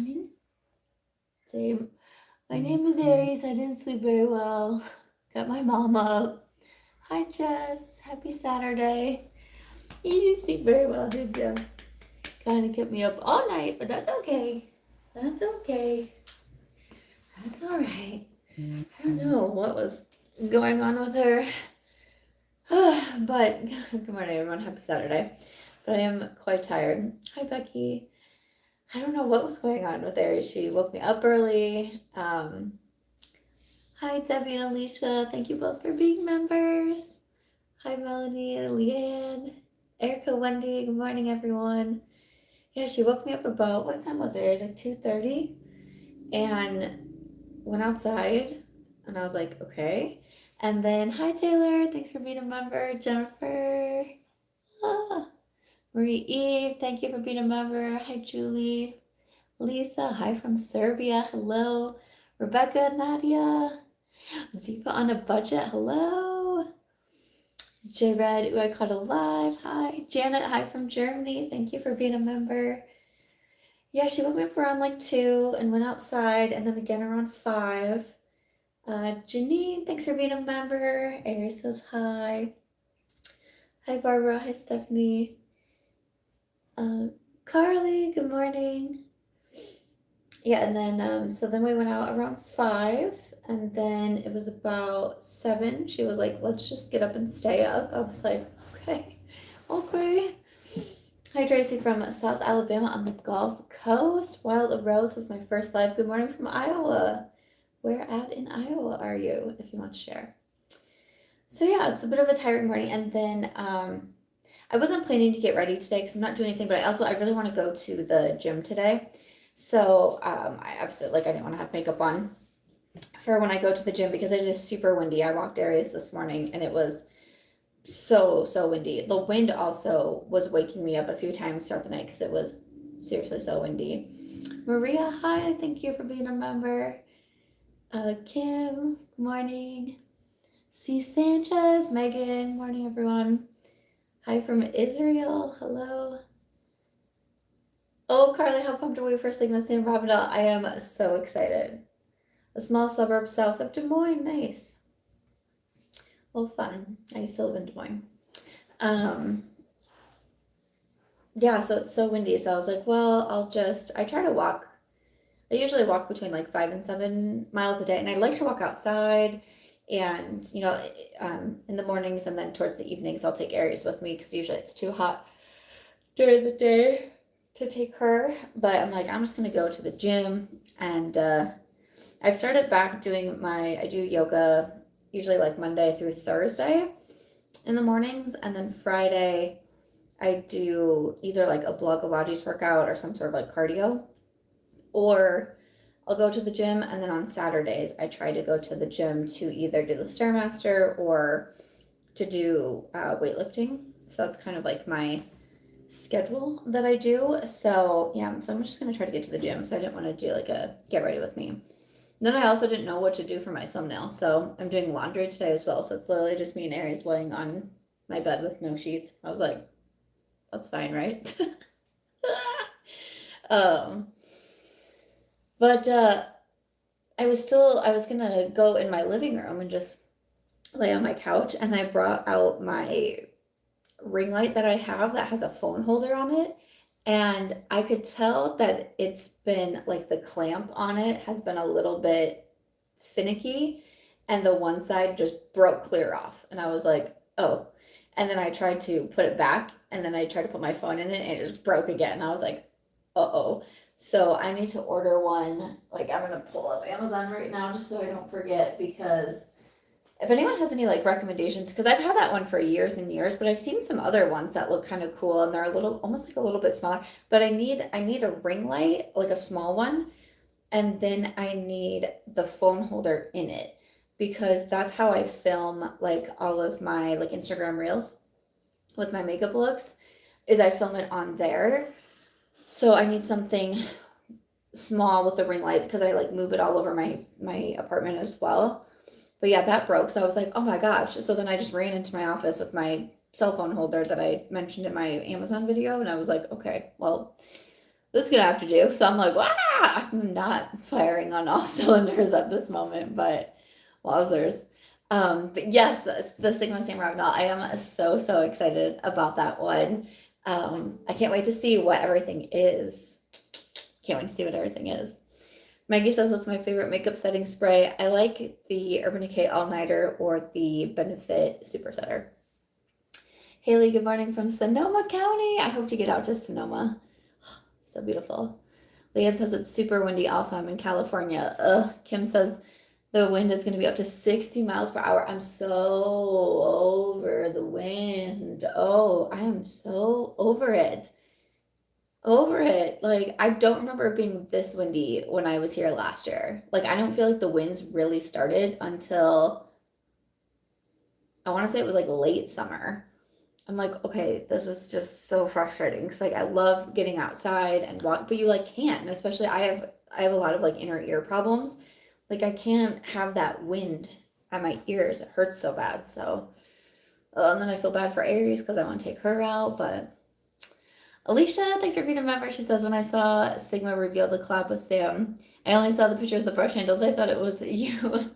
morning. Same. My name is Aries. I didn't sleep very well. Got my mom up. Hi, Jess. Happy Saturday. You didn't sleep very well, did you? Kind of kept me up all night, but that's okay. That's okay. That's all right. I don't know what was going on with her. But good morning, everyone. Happy Saturday. But I am quite tired. Hi, Becky. I don't know what was going on with her. She woke me up early. Hi, Debbie and Alicia. Thank you both for being members. Hi, Melanie and Leanne. Erica, Wendy. Good morning, everyone. Yeah, she woke me up about, what time was it? It was like 2:30. And went outside. And I was like, okay. And then, hi, Taylor. Thanks for being a member. Jennifer. Ah. Marie Eve, thank you for being a member. Hi, Julie. Lisa, hi from Serbia. Hello. Rebecca, Nadia. Ziva on a budget. Hello. J Red, who I caught alive. Hi. Janet, hi from Germany. Thank you for being a member. Yeah, she woke me up around like 2 and went outside, and then again around 5. Janine, thanks for being a member. Aries says hi. Hi, Barbara. Hi, Stephanie. Carly, good morning. Yeah, and then so then we went out around 5, and then it was about 7. She was like, let's just get up and stay up. I was like, okay. Hi, Tracy from South Alabama on the Gulf Coast. Wild Rose was my first live. Good morning from Iowa. Where at in Iowa are you, if you want to share? So yeah, it's a bit of a tiring morning, and then I wasn't planning to get ready today because I'm not doing anything, but I really want to go to the gym today. So I obviously, like, I didn't want to have makeup on for when I go to the gym because it is super windy. I walked areas this morning and it was so windy. The wind also was waking me up a few times throughout the night because it was seriously so windy. Maria, hi, thank you for being a member. Kim, good morning. C. Sanchez, Megan, good morning, everyone. Hi from Israel, hello. Oh, Carly, how pumped are we for Sigma San Ravenel? I am so excited. A small suburb south of Des Moines, nice. Well, fun. I used to live in Des Moines. Yeah, so it's so windy, so I was like, well, I try to walk. I usually walk between like 5 and 7 miles a day, and I like to walk outside. And in the mornings and then towards the evenings, I'll take Aries with me because usually it's too hot during the day to take her. But I'm like, I'm just gonna go to the gym, and I've started back doing I do yoga usually like Monday through Thursday in the mornings, and then Friday I do either like a Pilates workout or some sort of like cardio, or I'll go to the gym, and then on Saturdays I try to go to the gym to either do the Stairmaster or to do weightlifting. So that's kind of like my schedule that I do. So yeah, so I'm just gonna try to get to the gym. So I didn't want to do like a get ready with me. Then I also didn't know what to do for my thumbnail. So I'm doing laundry today as well. So it's literally just me and Aries laying on my bed with no sheets. I was like, that's fine, right? um, but I was gonna go in my living room and just lay on my couch, and I brought out my ring light that I have that has a phone holder on it, and I could tell that it's been like the clamp on it has been a little bit finicky, and the one side just broke clear off, and I was like, oh. And then I tried to put it back, and then I tried to put my phone in it, and it just broke again. And I was like, uh-oh. So I need to order one. Like, I'm gonna pull up Amazon right now just so I don't forget, because if anyone has any like recommendations, because I've had that one for years and years, but I've seen some other ones that look kind of cool, and they're a little, almost like a little bit smaller. But I need a ring light, like a small one, and then I need the phone holder in it, because that's how I film like all of my like Instagram reels with my makeup looks, is I film it on there. So I need something small with the ring light because I like move it all over my apartment as well. But yeah, that broke. So I was like, oh my gosh. So then I just ran into my office with my cell phone holder that I mentioned in my Amazon video, and I was like, okay, well, this is gonna have to do. So I'm like, wow, I'm not firing on all cylinders at this moment, but wowzers. But yes, the Sigma Sam Ragnall. I am so, so excited about that one. I can't wait to see what everything is. Can't wait to see what everything is. Maggie says that's my favorite makeup setting spray. I like the Urban Decay All Nighter or the Benefit Super Setter. Haley, good morning from Sonoma County. I hope to get out to Sonoma. So beautiful. Leanne says it's super windy. Also, I'm in California. Ugh. Kim says the wind is going to be up to 60 miles per hour. I'm so over the wind. Oh, I am so over it. Over it. Like, I don't remember it being this windy when I was here last year. Like, I don't feel like the winds really started until I want to say it was like late summer. I'm like, okay, this is just so frustrating because like I love getting outside and walk, but you like can't. And especially I have a lot of like inner ear problems. Like I can't have that wind at my ears. It hurts so bad. So and then I feel bad for Aries because I want to take her out. But Alicia, thanks for being a member. She says when I saw Sigma reveal the collab with Sam, I only saw the picture of the brush handles. I thought it was you.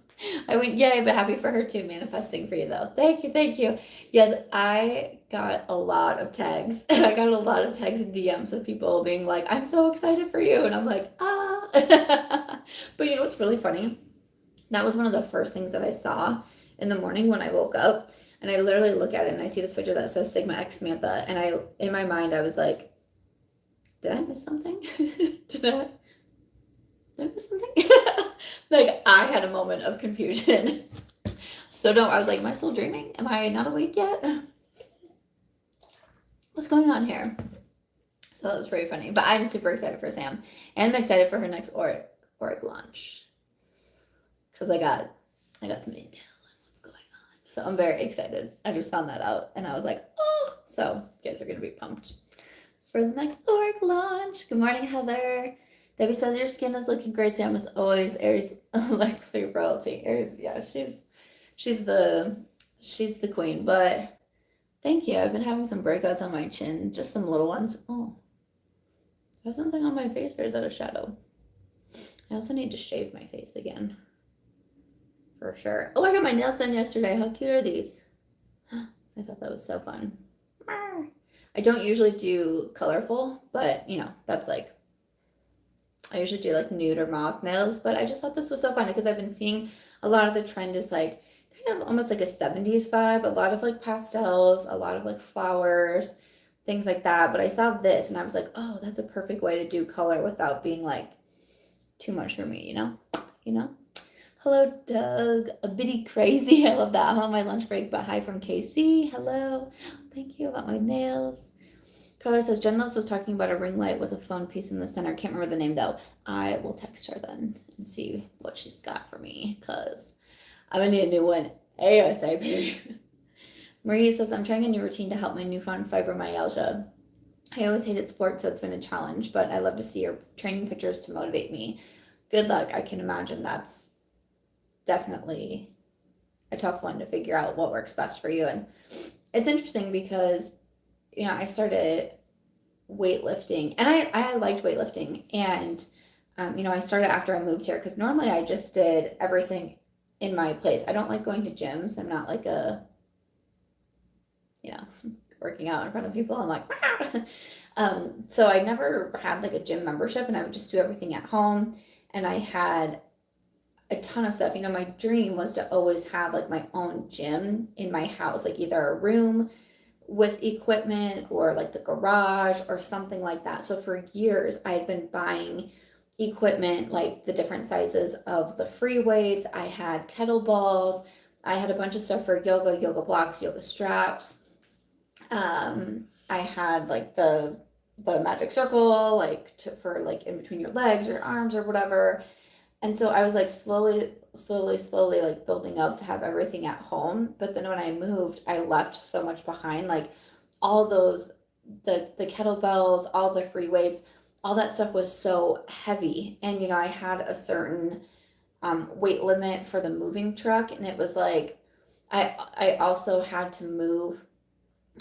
I went, yay, but happy for her too. Manifesting for you though. Thank you, thank you. Yes, I got a lot of tags. I got a lot of tags and DMs of people being like, I'm so excited for you. And I'm like, ah. But you know what's really funny? That was one of the first things that I saw in the morning when I woke up. And I literally look at it and I see this picture that says Sigma X Samantha. And in my mind, I was like, did I miss something? Did I miss something? Like I had a moment of confusion. So I was like, am I still dreaming? Am I not awake yet? What's going on here? So that was pretty funny. But I'm super excited for Sam. And I'm excited for her next org launch. Because I got some intel on what's going on. So I'm very excited. I just found that out and I was like, oh. So you guys are gonna be pumped for the next org launch. Good morning, Heather. Debbie says your skin is looking great. Sam is always Aries like through royalty. Aries, yeah, she's the queen. But thank you. I've been having some breakouts on my chin, just some little ones. Oh, I have something on my face, or is that a shadow? I also need to shave my face again. For sure. Oh, I got my nails done yesterday. How cute are these? I thought that was so fun. I don't usually do colorful, but you know, that's like, I usually do like nude or mauve nails, but I just thought this was so fun because I've been seeing a lot of the trend is like kind of almost like a 70s vibe, a lot of like pastels, a lot of like flowers, things like that. But I saw this and I was like, oh, that's a perfect way to do color without being like too much for me, you know? You know? Hello, Doug. A bitty crazy. I love that. I'm on my lunch break, but hi from KC. Hello. Thank you about my nails. Carla says, Jen Lowe's was talking about a ring light with a phone piece in the center. Can't remember the name though. I will text her then and see what she's got for me because I'm gonna need a new one ASAP. Marie says, I'm trying a new routine to help my newfound fibromyalgia. I always hated sports, so it's been a challenge, but I love to see your training pictures to motivate me. Good luck. I can imagine that's definitely a tough one to figure out what works best for you. And it's interesting because you know, I started weightlifting and I liked weightlifting. And, you know, I started after I moved here because normally I just did everything in my place. I don't like going to gyms. I'm not like you know, working out in front of people. I'm like, so I never had like a gym membership and I would just do everything at home. And I had a ton of stuff. You know, my dream was to always have like my own gym in my house, like either a room with equipment or like the garage or something like that. So for years I had been buying equipment, like the different sizes of the free weights. I had kettlebells. I had a bunch of stuff for yoga blocks, yoga straps. I had like the magic circle, like for like in between your legs or arms or whatever. And so I was like slowly like building up to have everything at home. But then when I moved, I left so much behind, like all those, the kettlebells, all the free weights, all that stuff was so heavy. And, you know, I had a certain weight limit for the moving truck. And it was like, I also had to move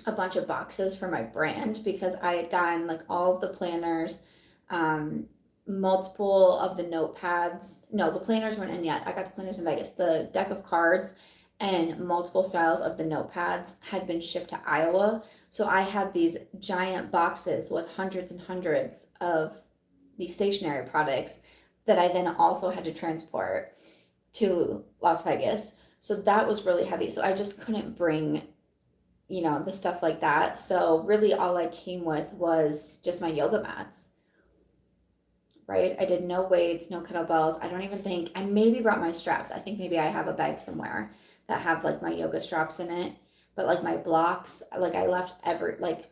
a bunch of boxes for my brand because I had gotten like all of the planners, multiple of the notepads. No, the planners weren't in yet. I got the planners in Vegas. The deck of cards and multiple styles of the notepads had been shipped to Iowa. So I had these giant boxes with hundreds and hundreds of these stationery products that I then also had to transport to Las Vegas. So that was really heavy. So I just couldn't bring, the stuff like that. So really all I came with was just my yoga mats, right? I did no weights, no kettlebells. I don't even think, I maybe brought my straps. I think maybe I have a bag somewhere that have like my yoga straps in it. But like my blocks, like I left like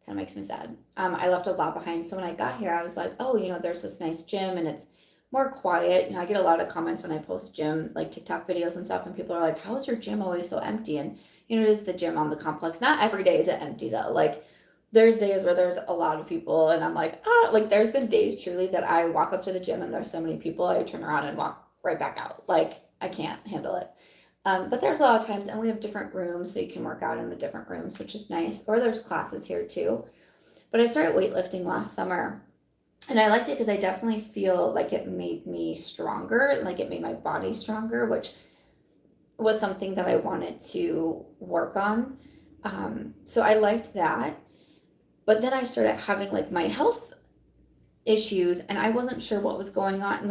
kind of makes me sad. I left a lot behind. So when I got here, I was like, oh, there's this nice gym and it's more quiet. I get a lot of comments when I post gym, like TikTok videos and stuff, and people are like, how is your gym always so empty? And, it is the gym on the complex. Not every day is it empty though. Like there's days where there's a lot of people and I'm like, like there's been days truly that I walk up to the gym and there's so many people, I turn around and walk right back out. Like I can't handle it. But there's a lot of times, and we have different rooms, so you can work out in the different rooms, which is nice. Or there's classes here too. But I started weightlifting last summer, and I liked it because I definitely feel like it made me stronger, like it made my body stronger, which was something that I wanted to work on. So I liked that. But then I started having like my health issues, and I wasn't sure what was going on.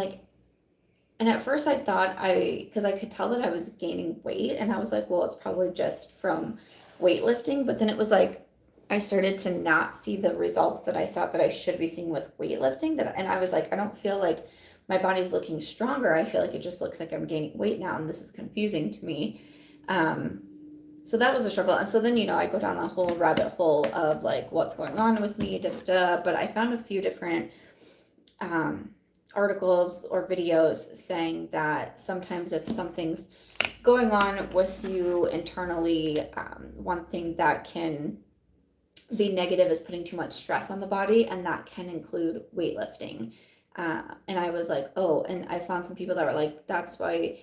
And at first I thought because I could tell that I was gaining weight, and I was like, well, it's probably just from weightlifting. But then it was like, I started to not see the results that I thought that I should be seeing with weightlifting. And I was like, I don't feel like my body's looking stronger. I feel like it just looks like I'm gaining weight now, and this is confusing to me. So that was a struggle. And so then, I go down the whole rabbit hole of like what's going on with me, But I found a few different articles or videos saying that sometimes if something's going on with you internally, one thing that can be negative is putting too much stress on the body, and that can include weightlifting. And I was like, oh, and I found some people that were like, that's why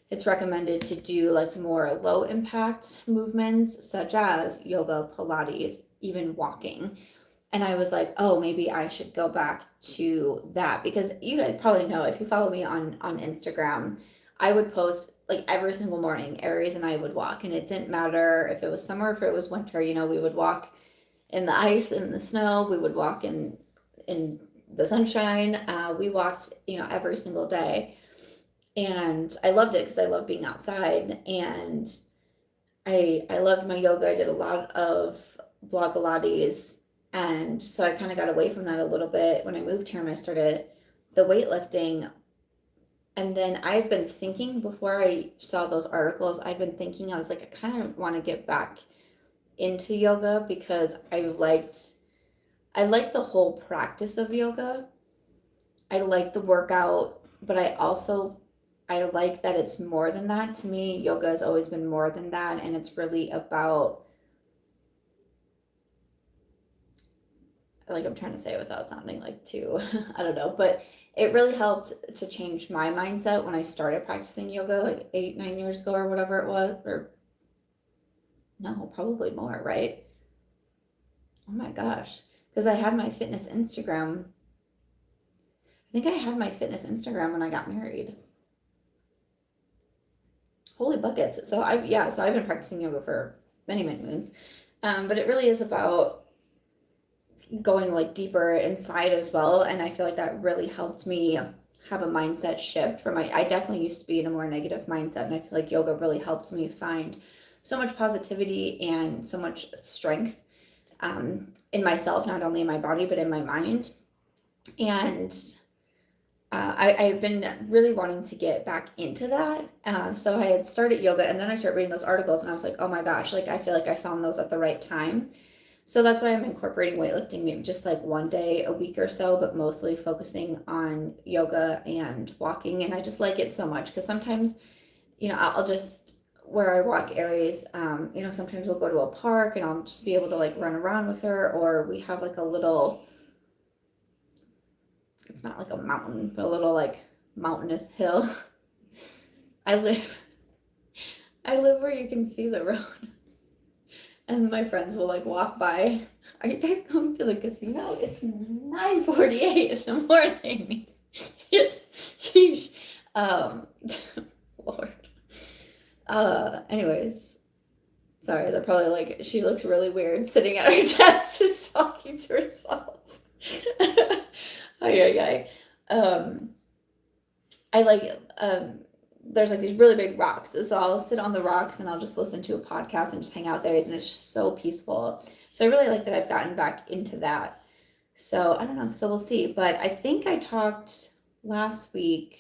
it's recommended to do like more low impact movements such as yoga, Pilates, even walking. And I was like, oh, maybe I should go back to that, because you guys probably know, if you follow me on Instagram, I would post like every single morning, Aries and I would walk, and it didn't matter if it was summer, if it was winter, we would walk in the ice, in the snow, we would walk in the sunshine. We walked, every single day. And I loved it because I love being outside, and I loved my yoga. I did a lot of Pilates, and so I kind of got away from that a little bit when I moved here and I started the weightlifting. And then I'd been thinking, before I saw those articles, I was like, I kind of want to get back into yoga because I liked the whole practice of yoga. I like the workout, but I like that it's more than that. To me, yoga has always been more than that, and it's really about, like, I'm trying to say it without sounding like too, I don't know, but it really helped to change my mindset when I started practicing yoga like 8-9 years ago or whatever it was, or no, probably more, right? Oh my gosh, because I had my fitness Instagram. I think I had my fitness Instagram when I got married. Holy buckets. So I've been practicing yoga for many, many moons. But it really is about going like deeper inside as well. And I feel like that really helped me have a mindset shift from I definitely used to be in a more negative mindset. And I feel like yoga really helped me find so much positivity and so much strength in myself, not only in my body, but in my mind. And I've been really wanting to get back into that. So I had started yoga, and then I started reading those articles, and I was like, oh my gosh, like I feel like I found those at the right time. So that's why I'm incorporating weightlifting, maybe just like one day a week or so, but mostly focusing on yoga and walking. And I just like it so much because sometimes, I'll just, where I walk Aries, sometimes we'll go to a park and I'll just be able to like run around with her, or we have like a little, it's not like a mountain, but a little like mountainous hill. I live where you can see the road. And my friends will like walk by are you guys going to the casino? It's 9:48 in the morning. Yeesh. Lord. Anyways, sorry, they're probably like, she looks really weird sitting at her desk just talking to herself. Ay. I like, there's like these really big rocks. So I'll sit on the rocks and I'll just listen to a podcast and just hang out there, and it's just so peaceful. So I really like that I've gotten back into that. So I don't know. So we'll see. But I think I talked last week.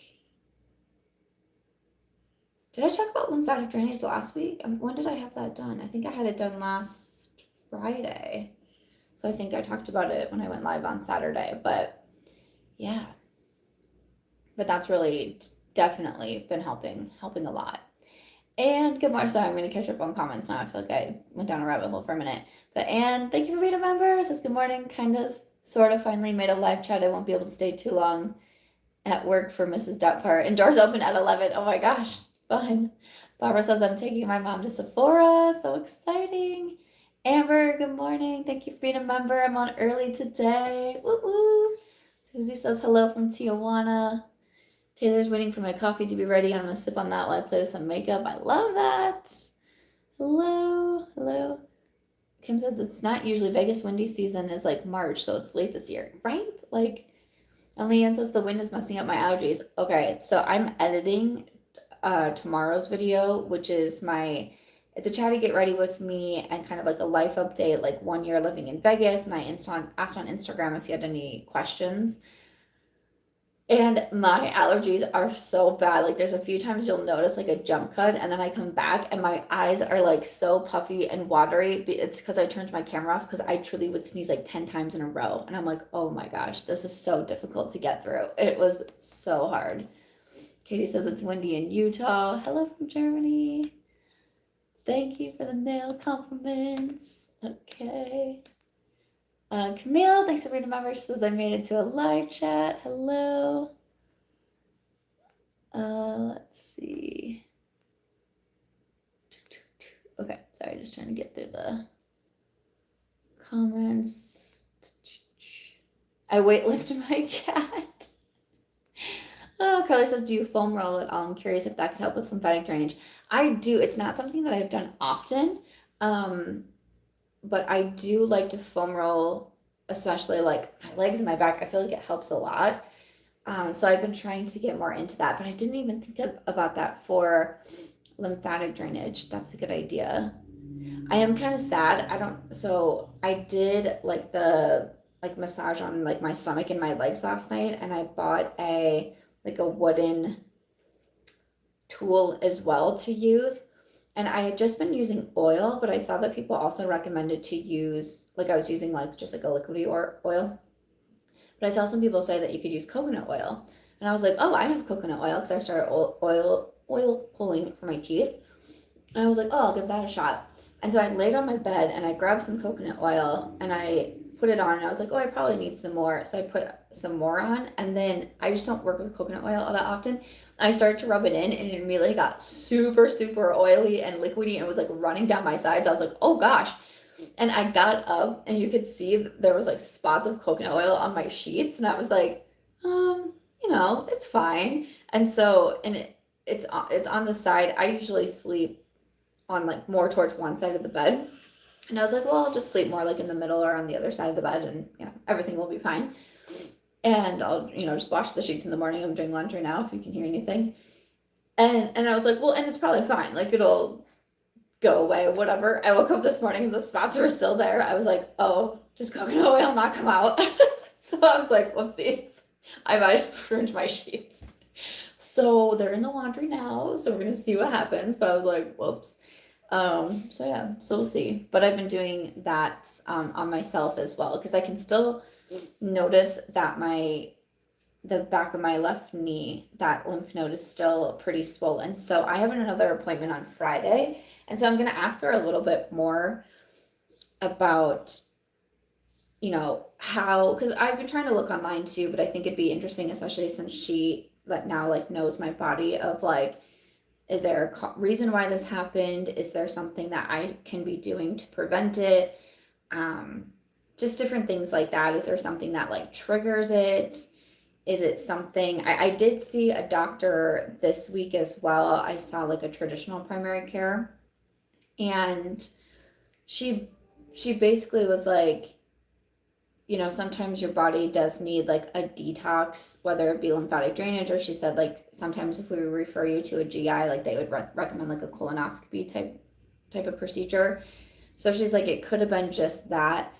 Did I talk about lymphatic drainage last week? When did I have that done? I think I had it done last Friday. So I think I talked about it when I went live on Saturday. But yeah. But that's really definitely been helping a lot. And good morning. Sorry, I'm going to catch up on comments now. I feel like I went down a rabbit hole for a minute. But Anne, thank you for being a member. Says good morning. Kind of, sort of, finally made a live chat. I won't be able to stay too long at work for Mrs. Duttpart. And doors open at 11. Oh my gosh, fun. Barbara says I'm taking my mom to Sephora. So exciting. Amber, good morning. Thank you for being a member. I'm on early today. Woo woo. Susie says hello from Tijuana. Taylor's waiting for my coffee to be ready. I'm going to sip on that while I play with some makeup. I love that. Hello. Kim says it's not usually Vegas windy season is like March, so it's late this year, right? Like, and Leanne says the wind is messing up my allergies. Okay, so I'm editing tomorrow's video, which is it's a chatty get ready with me and kind of like a life update, like 1 year living in Vegas. And I asked on Instagram if you had any questions. And my allergies are so bad. Like there's a few times you'll notice like a jump cut, and then I come back and my eyes are like so puffy and watery. It's because I turned my camera off, because I truly would sneeze like 10 times in a row. And I'm like, oh my gosh, this is so difficult to get through. It was so hard. Katie says it's windy in Utah. Hello from Germany. Thank you for the nail compliments. Okay. Camille, thanks for being a member. She says I made it to a live chat. Hello. Let's see. Okay, sorry, just trying to get through the comments. I weightlift my cat. Oh, Carly says, do you foam roll at all? I'm curious if that could help with lymphatic drainage. I do. It's not something that I've done often. But I do like to foam roll, especially like my legs and my back. I feel like it helps a lot. So I've been trying to get more into that, but I didn't even think about that for lymphatic drainage. That's a good idea. I am kind of sad. So I did like the massage on like my stomach and my legs last night, and I bought a wooden tool as well to use. And I had just been using oil, but I saw that people also recommended to use, like I was using like just like a liquidy oil. But I saw some people say that you could use coconut oil. And I was like, oh, I have coconut oil, because I started oil pulling for my teeth. And I was like, oh, I'll give that a shot. And so I laid on my bed and I grabbed some coconut oil and I put it on, and I was like, oh, I probably need some more. So I put some more on, and then I just don't work with coconut oil all that often. I started to rub it in, and it immediately got super, super oily and liquidy, and it was like running down my sides. I was like, oh gosh. And I got up, and you could see there was like spots of coconut oil on my sheets, and I was like, it's fine. And so, and it's on the side. I usually sleep on like more towards one side of the bed. And I was like, well, I'll just sleep more like in the middle or on the other side of the bed, and everything will be fine. And I'll, just wash the sheets in the morning. I'm doing laundry now, if you can hear anything. And I was like, well, and it's probably fine. Like, it'll go away, whatever. I woke up this morning and the spots were still there. I was like, oh, just coconut oil, not come out. So I was like, whoopsies. I might have ruined my sheets. So they're in the laundry now. So we're going to see what happens. But I was like, whoops. So we'll see. But I've been doing that on myself as well, because I can still notice that the back of my left knee, that lymph node is still pretty swollen. So I have another appointment on Friday, and so I'm going to ask her a little bit more about how, because I've been trying to look online too, but I think it'd be interesting, especially since she now knows my body, of like, is there a reason why this happened? Is there something that I can be doing to prevent it? just different things like that. Is there something that like triggers it? Is it something I did see a doctor this week as well. I saw like a traditional primary care, and she she basically was like, sometimes your body does need like a detox, whether it be lymphatic drainage, or she said like sometimes if we refer you to a GI, like they would recommend like a colonoscopy type of procedure. So she's like, it could have been just that.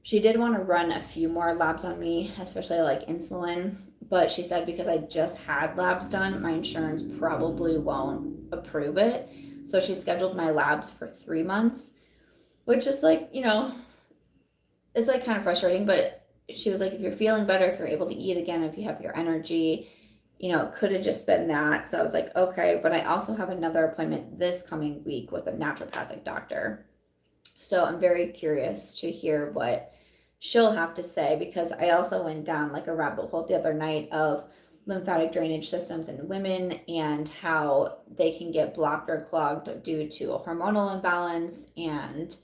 She did want to run a few more labs on me, especially like insulin, but she said because I just had labs done, my insurance probably won't approve it. So she scheduled my labs for 3 months, which is like, it's like kind of frustrating, but she was like, if you're feeling better, if you're able to eat again, if you have your energy, it could have just been that. So I was like, okay, but I also have another appointment this coming week with a naturopathic doctor. So I'm very curious to hear what she'll have to say, because I also went down like a rabbit hole the other night of lymphatic drainage systems in women and how they can get blocked or clogged due to a hormonal imbalance. And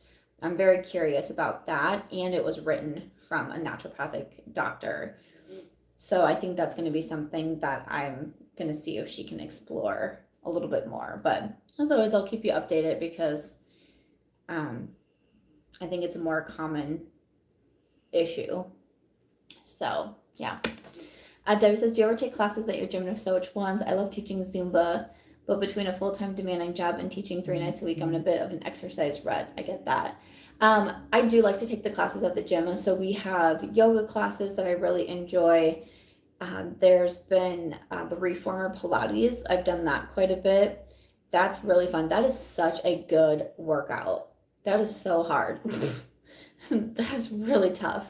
I'm very curious about that. And it was written from a naturopathic doctor. So I think that's going to be something that I'm going to see if she can explore a little bit more. But as always, I'll keep you updated because I think it's a more common issue. So, yeah. Debbie says, do you ever take classes at your gym? And if so, which ones? I love teaching Zumba, but between a full-time demanding job and teaching 3 nights a week, I'm in a bit of an exercise rut. I get that. I do like to take the classes at the gym. So we have yoga classes that I really enjoy. There's been the reformer Pilates. I've done that quite a bit. That's really fun. That is such a good workout. That is so hard. That's really tough.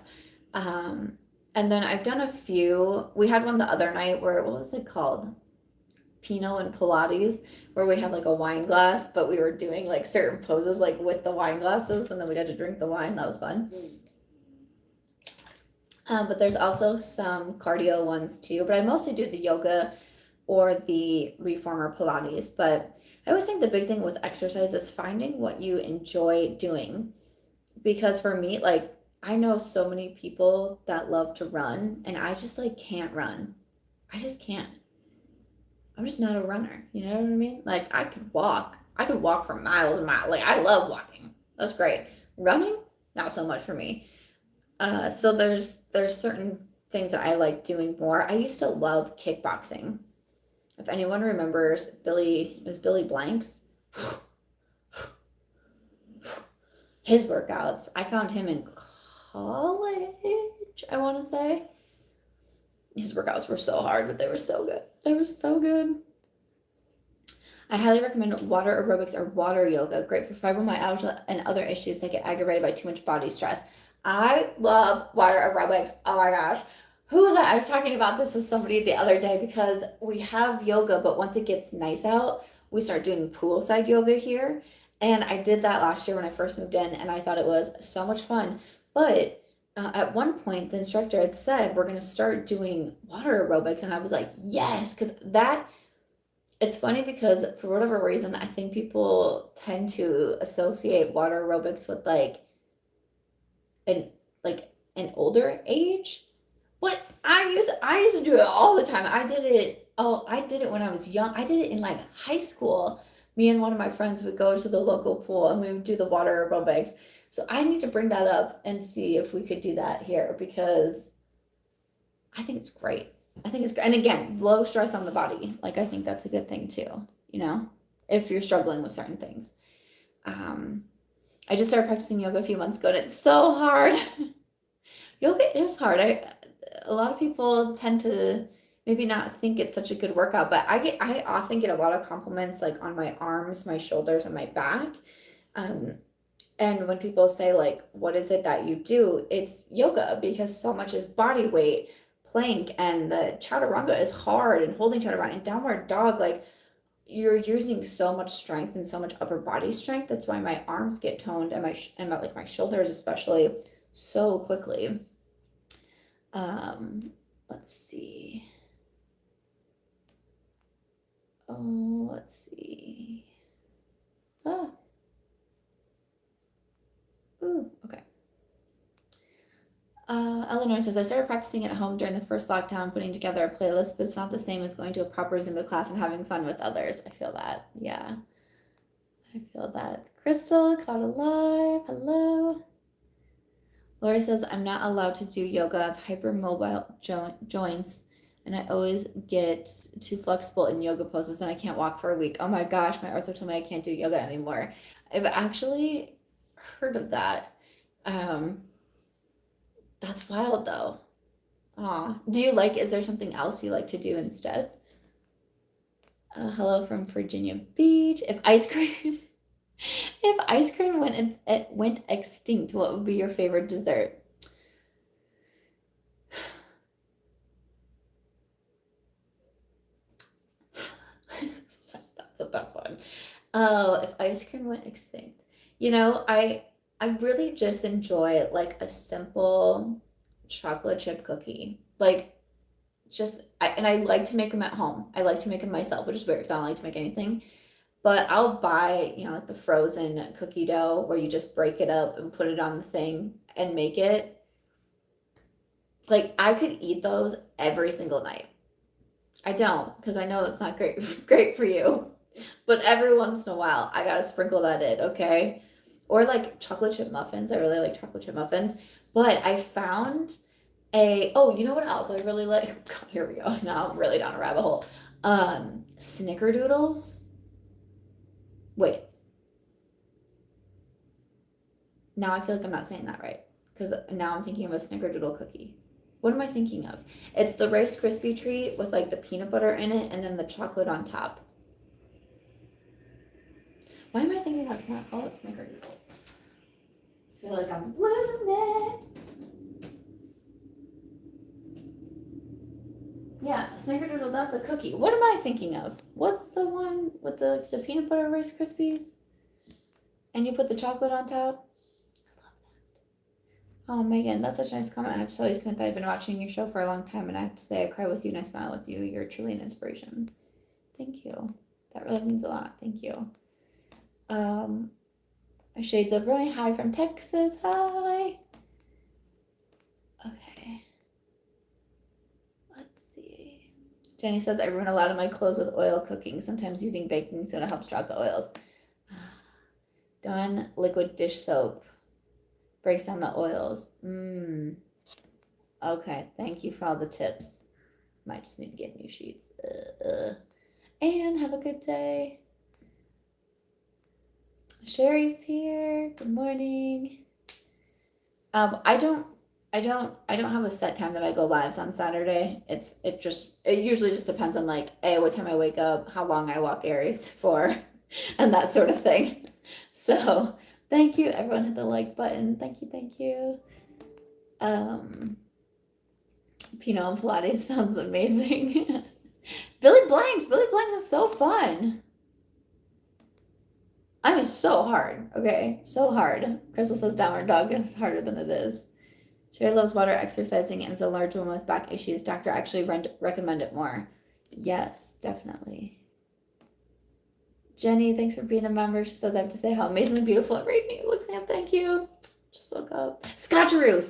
And then I've done a few. We had one the other night where, what was it called? Pinot and Pilates, where we had like a wine glass, but we were doing like certain poses like with the wine glasses, and then we got to drink the wine. That was fun. But there's also some cardio ones too, but I mostly do the yoga or the reformer Pilates. But I always think the big thing with exercise is finding what you enjoy doing. Because for me, like, I know so many people that love to run, and I just like can't run. I just can't. I'm just not a runner. You know what I mean? Like, I could walk. I could walk for miles and miles. Like, I love walking. That's great. Running, not so much for me. So there's certain things that I like doing more. I used to love kickboxing. If anyone remembers Billy, it was Billy Blanks. His workouts. I found him in college, I want to say. His workouts were so hard, but they were so good. They were so good. I highly recommend water aerobics or water yoga. Great for fibromyalgia and other issues that get aggravated by too much body stress. I love water aerobics. Oh my gosh. Who was I? I was talking about this with somebody the other day because we have yoga, but once it gets nice out, we start doing poolside yoga here. And I did that last year when I first moved in, and I thought it was so much fun. But at one point, the instructor had said, we're going to start doing water aerobics. And I was like, yes, because it's funny because for whatever reason, I think people tend to associate water aerobics with an an older age. But I used to do it all the time. I did it when I was young. I did it in like high school. Me and one of my friends would go to the local pool and we would do the water aerobics. So I need to bring that up and see if we could do that here because I think it's great. I think it's great. And again, low stress on the body. Like I think that's a good thing too, if you're struggling with certain things. I just started practicing yoga a few months ago and it's so hard. Yoga is hard. A lot of people tend to maybe not think it's such a good workout, but I often get a lot of compliments like on my arms, my shoulders, and my back. And when people say like, what is it that you do? It's yoga because so much is body weight, plank, and the chaturanga is hard, and holding chaturanga and downward dog, like you're using so much strength and so much upper body strength. That's why my arms get toned and my shoulders especially so quickly. Let's see. Oh, let's see. Ah. Ooh, okay. Eleanor says, I started practicing at home during the first lockdown, putting together a playlist, but it's not the same as going to a proper Zumba class and having fun with others. I feel that. Yeah. I feel that. Crystal, caught alive. Hello. Lori says, I'm not allowed to do yoga. I have hypermobile joints, and I always get too flexible in yoga poses, and I can't walk for a week. Oh my gosh, my ortho told me I can't do yoga anymore. I've actually heard of that. That's wild though. Aw. Is there something else you like to do instead? Hello from Virginia Beach. If ice cream if ice cream went extinct, what would be your favorite dessert? That's a tough one. Oh, if ice cream went extinct. I really just enjoy like a simple chocolate chip cookie. Like and I like to make them at home. I like to make them myself, which is weird because I don't like to make anything. But I'll buy, like the frozen cookie dough where you just break it up and put it on the thing and make it. Like I could eat those every single night. I don't because I know that's not great for you. But every once in a while, I gotta sprinkle that in, okay? Or like chocolate chip muffins. I really like chocolate chip muffins. But I found you know what else I really like? God, here we go. Now I'm really down a rabbit hole. Snickerdoodles. Wait. Now I feel like I'm not saying that right. Because now I'm thinking of a snickerdoodle cookie. What am I thinking of? It's the Rice Krispie treat with like the peanut butter in it and then the chocolate on top. Why am I thinking that's not called a snickerdoodle? I feel like I'm losing it. Yeah, snickerdoodle, that's the cookie. What am I thinking of? What's the one with the peanut butter Rice Krispies? And you put the chocolate on top? I love that. Oh, Megan, that's such a nice comment. I have to tell you, Samantha, I've been watching your show for a long time, and I have to say I cry with you and I smile with you. You're truly an inspiration. Thank you. That really means a lot. Thank you. Shades of Roni, hi from Texas. Hi. Okay. Let's see. Jenny says, I ruin a lot of my clothes with oil cooking. Sometimes using baking soda helps drop the oils. Dawn liquid dish soap breaks down the oils. Okay, thank you for all the tips. Might just need to get new sheets. And have a good day. Sherry's here. Good morning. I don't have a set time that I go lives on Saturday. It usually just depends on like what time I wake up, how long I walk Aries for, and that sort of thing. So thank you. Everyone hit the like button. Thank you. Pinot and Pilates sounds amazing. Billy Blanks is so fun. I mean, so hard. Okay, so hard. Crystal says downward dog is harder than it is. Sherry loves water exercising and is a large woman with back issues. Doctor actually recommend it more. Yes, definitely. Jenny, thanks for being a member. She says I have to say how amazing and beautiful and radiant you look, Sam. Thank you. Just woke up. Scotcheroo.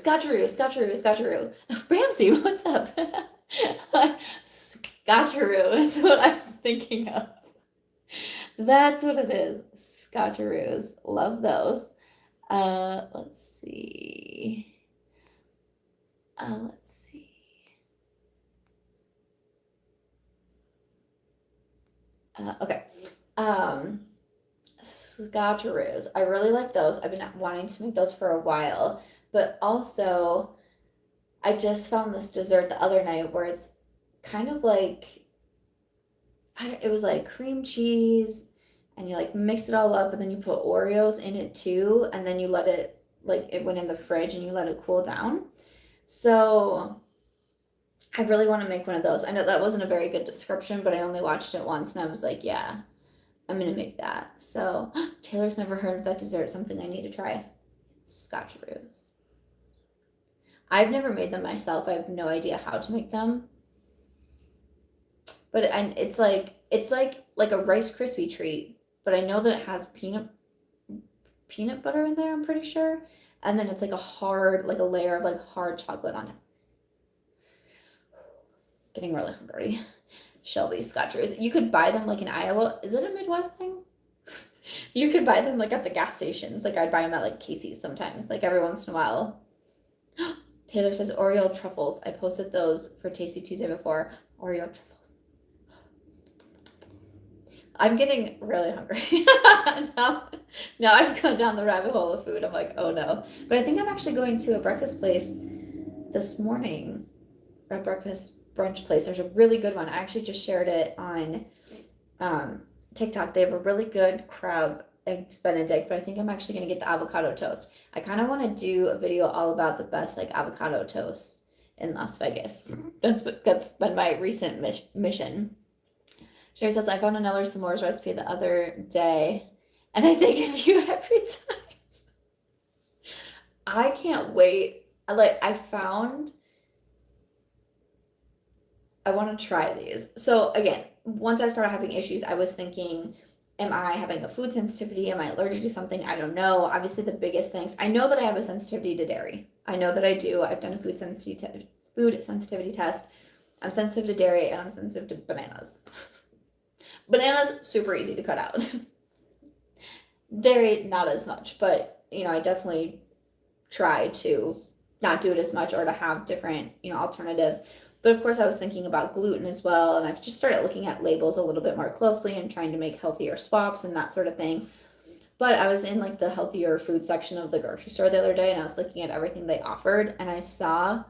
Ramsey, what's up? Scotcheroo is what I was thinking of. That's what it is. Scotcheroos. Love those. Let's see. Okay. Scotcheroos. I really like those. I've been wanting to make those for a while, but also I just found this dessert the other night where it's kind of like it was like cream cheese and you like mix it all up and then you put Oreos in it too and then you let it it went in the fridge and you let it cool down. So I really want to make one of those. I know that wasn't a very good description, but I only watched it once and I was like, yeah, I'm gonna make that. So Taylor's never heard of that dessert, something I need to try. Scotcheroos. I've never made them myself. I have no idea how to make them. But it's like a Rice Krispie treat, but I know that it has peanut butter in there, I'm pretty sure. and then it's like a hard, like a layer of like hard chocolate on it. Getting really hungry. Shelby Scotcheries. You could buy them like in Iowa. Is it a Midwest thing? You could buy them like at the gas stations. Like I'd buy them at like Casey's sometimes, like every once in a while. Taylor says Oreo truffles. I posted those for Tasty Tuesday before. Oreo truffles. I'm getting really hungry. now I've gone down the rabbit hole of food. I'm like, oh no. But I think I'm actually going to a breakfast place this morning. A breakfast brunch place. There's a really good one. I actually just shared it on TikTok. They have a really good crab eggs Benedict, but I think I'm actually going to get the avocado toast. I kind of want to do a video all about the best like avocado toast in Las Vegas. That's been my recent mission. Sherry says, I found another s'mores recipe the other day, and I think of you every time. I can't wait. Like, I want to try these. So again, once I started having issues, I was thinking, am I having a food sensitivity? Am I allergic to something? I don't know. Obviously, the biggest things, I know that I have a sensitivity to dairy. I know that I do. I've done a food sensitivity test. I'm sensitive to dairy, and I'm sensitive to bananas. Bananas, super easy to cut out. Dairy, not as much, but, I definitely try to not do it as much or to have different, alternatives. But of course, I was thinking about gluten as well, and I've just started looking at labels a little bit more closely and trying to make healthier swaps and that sort of thing. But I was in like the healthier food section of the grocery store the other day, and I was looking at everything they offered, and I saw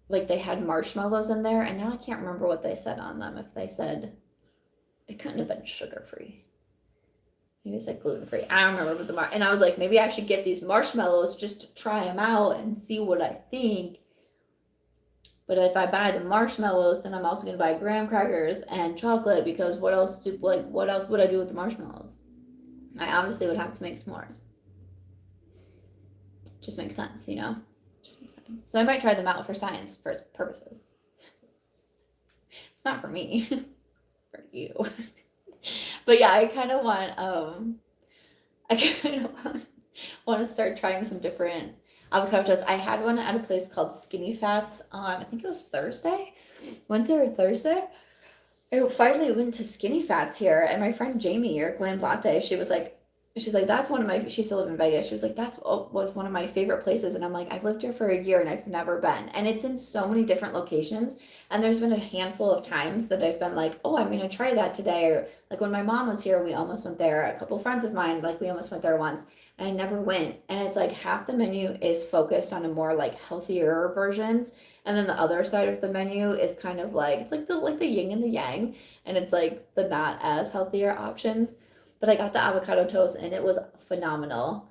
like they had marshmallows in there, and now I can't remember what they said on them. If they said it couldn't have been sugar-free. Maybe it said gluten-free. I don't remember and I was like, maybe I should get these marshmallows just to try them out and see what I think. But if I buy the marshmallows, then I'm also going to buy graham crackers and chocolate, because what else would I do with the marshmallows? I obviously would have to make s'mores. Just makes sense, Just makes sense. So I might try them out for science purposes. It's not for me. It's for you. But yeah, I kind of want to start trying some different avocado toast. I had one at a place called Skinny Fats on, I think it was Wednesday or Thursday. I finally went to Skinny Fats here, and my friend Jamie, or Glam Latte, she's like, that's one of my, she still lives in Vegas. She was like, was one of my favorite places. And I'm like, I've lived here for a year and I've never been. And it's in so many different locations. And there's been a handful of times that I've been like, oh, I'm going to try that today. Or like when my mom was here, we almost went there. A couple friends of mine, like we almost went there once, and I never went. And it's like half the menu is focused on a more like healthier versions. And then the other side of the menu is kind of like, it's like the yin and the yang. And it's like the not as healthier options. But I got the avocado toast, and it was phenomenal.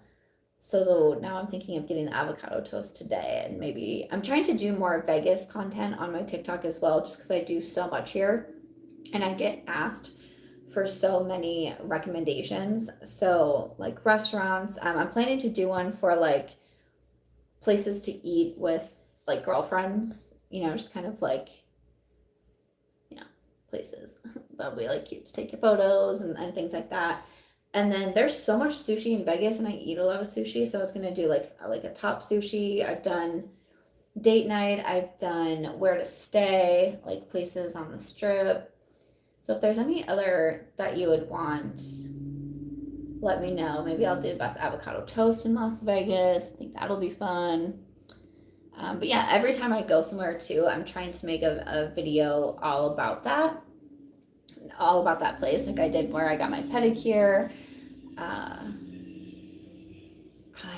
So now I'm thinking of getting the avocado toast today, and maybe I'm trying to do more Vegas content on my TikTok as well, just because I do so much here, and I get asked for so many recommendations. So like restaurants, I'm planning to do one for like places to eat with like girlfriends, just kind of like, places that'll be like cute to take your photos and things like that. And then there's so much sushi in Vegas, and I eat a lot of sushi, so I was gonna do like a top sushi. I've done date night, I've done where to stay, like places on the strip. So if there's any other that you would want, let me know. Maybe I'll do best avocado toast in Las Vegas. I think that'll be fun. But yeah, every time I go somewhere too, I'm trying to make a video all about that place, like I did where I got my pedicure. I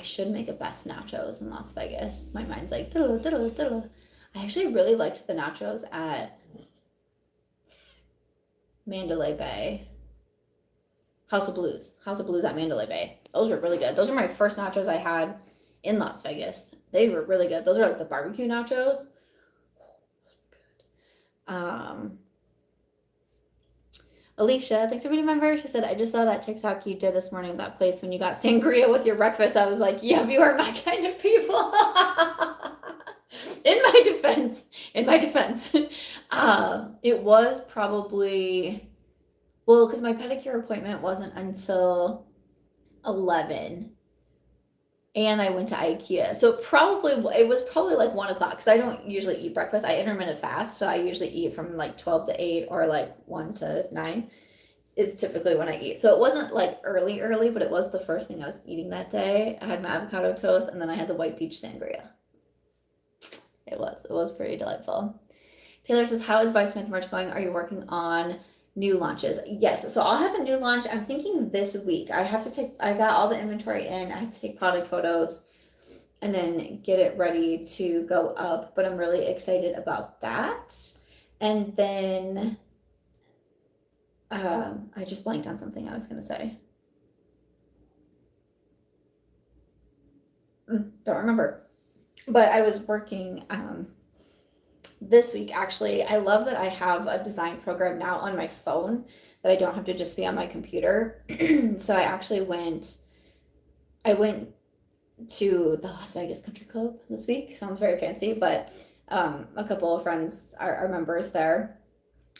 should make a best nachos in Las Vegas. My mind's like, diddle, diddle, diddle. I actually really liked the nachos at Mandalay Bay. House of Blues at Mandalay Bay. Those were really good. Those are my first nachos I had in Las Vegas. They were really good. Those are like the barbecue nachos. Alicia, thanks for being a member. She said, I just saw that TikTok you did this morning at that place when you got sangria with your breakfast. I was like, yep, you are my kind of people. In my defense, it was probably, because my pedicure appointment wasn't until 11. and I went to IKEA. So it was probably like 1 o'clock because I don't usually eat breakfast. I intermittent fast, so I usually eat from like 12 to 8 or like 1 to 9 is typically when I eat. So it wasn't like early, but it was the first thing I was eating that day. I had my avocado toast and then I had the white peach sangria. It was pretty delightful. Taylor says, "How is BY SAMANTHA March going? Are you working on new launches?" Yes, so I'll have a new launch. I'm thinking this week. I got all the inventory in. I have to take product photos and then get it ready to go up. But I'm really excited about that. And then I just blanked on something I was gonna say. Don't remember. But I was working this week actually. I love that I have a design program now on my phone that I don't have to just be on my computer. So I went to the Las Vegas Country Club this week. Sounds very fancy, but a couple of friends are members there.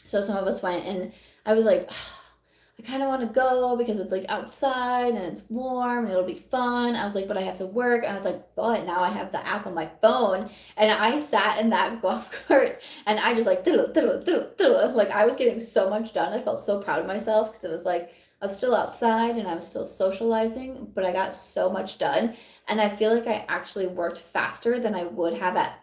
So some of us went, and I was like, I kind of want to go because it's like outside and it's warm and it'll be fun. I was like, but I have to work. And I was like, but now I have the app on my phone. And I sat in that golf cart and I just like, like I was getting so much done. I felt so proud of myself because it was like, I was still outside and I was still socializing, but I got so much done. And I feel like I actually worked faster than I would have at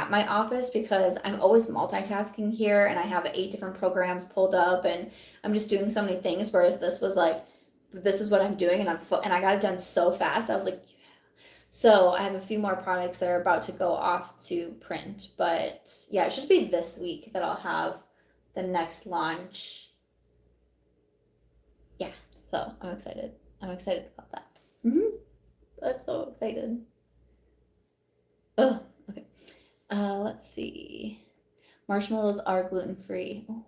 my office because I'm always multitasking here and I have 8 different programs pulled up and I'm just doing so many things. Whereas this was like, this is what I'm doing and and I got it done so fast. I was like, yeah. So I have a few more products that are about to go off to print, but yeah, it should be this week that I'll have the next launch. Yeah, so I'm excited. I'm excited about that. I'm so excited. Oh, okay. Let's see. Marshmallows are gluten free. Oh,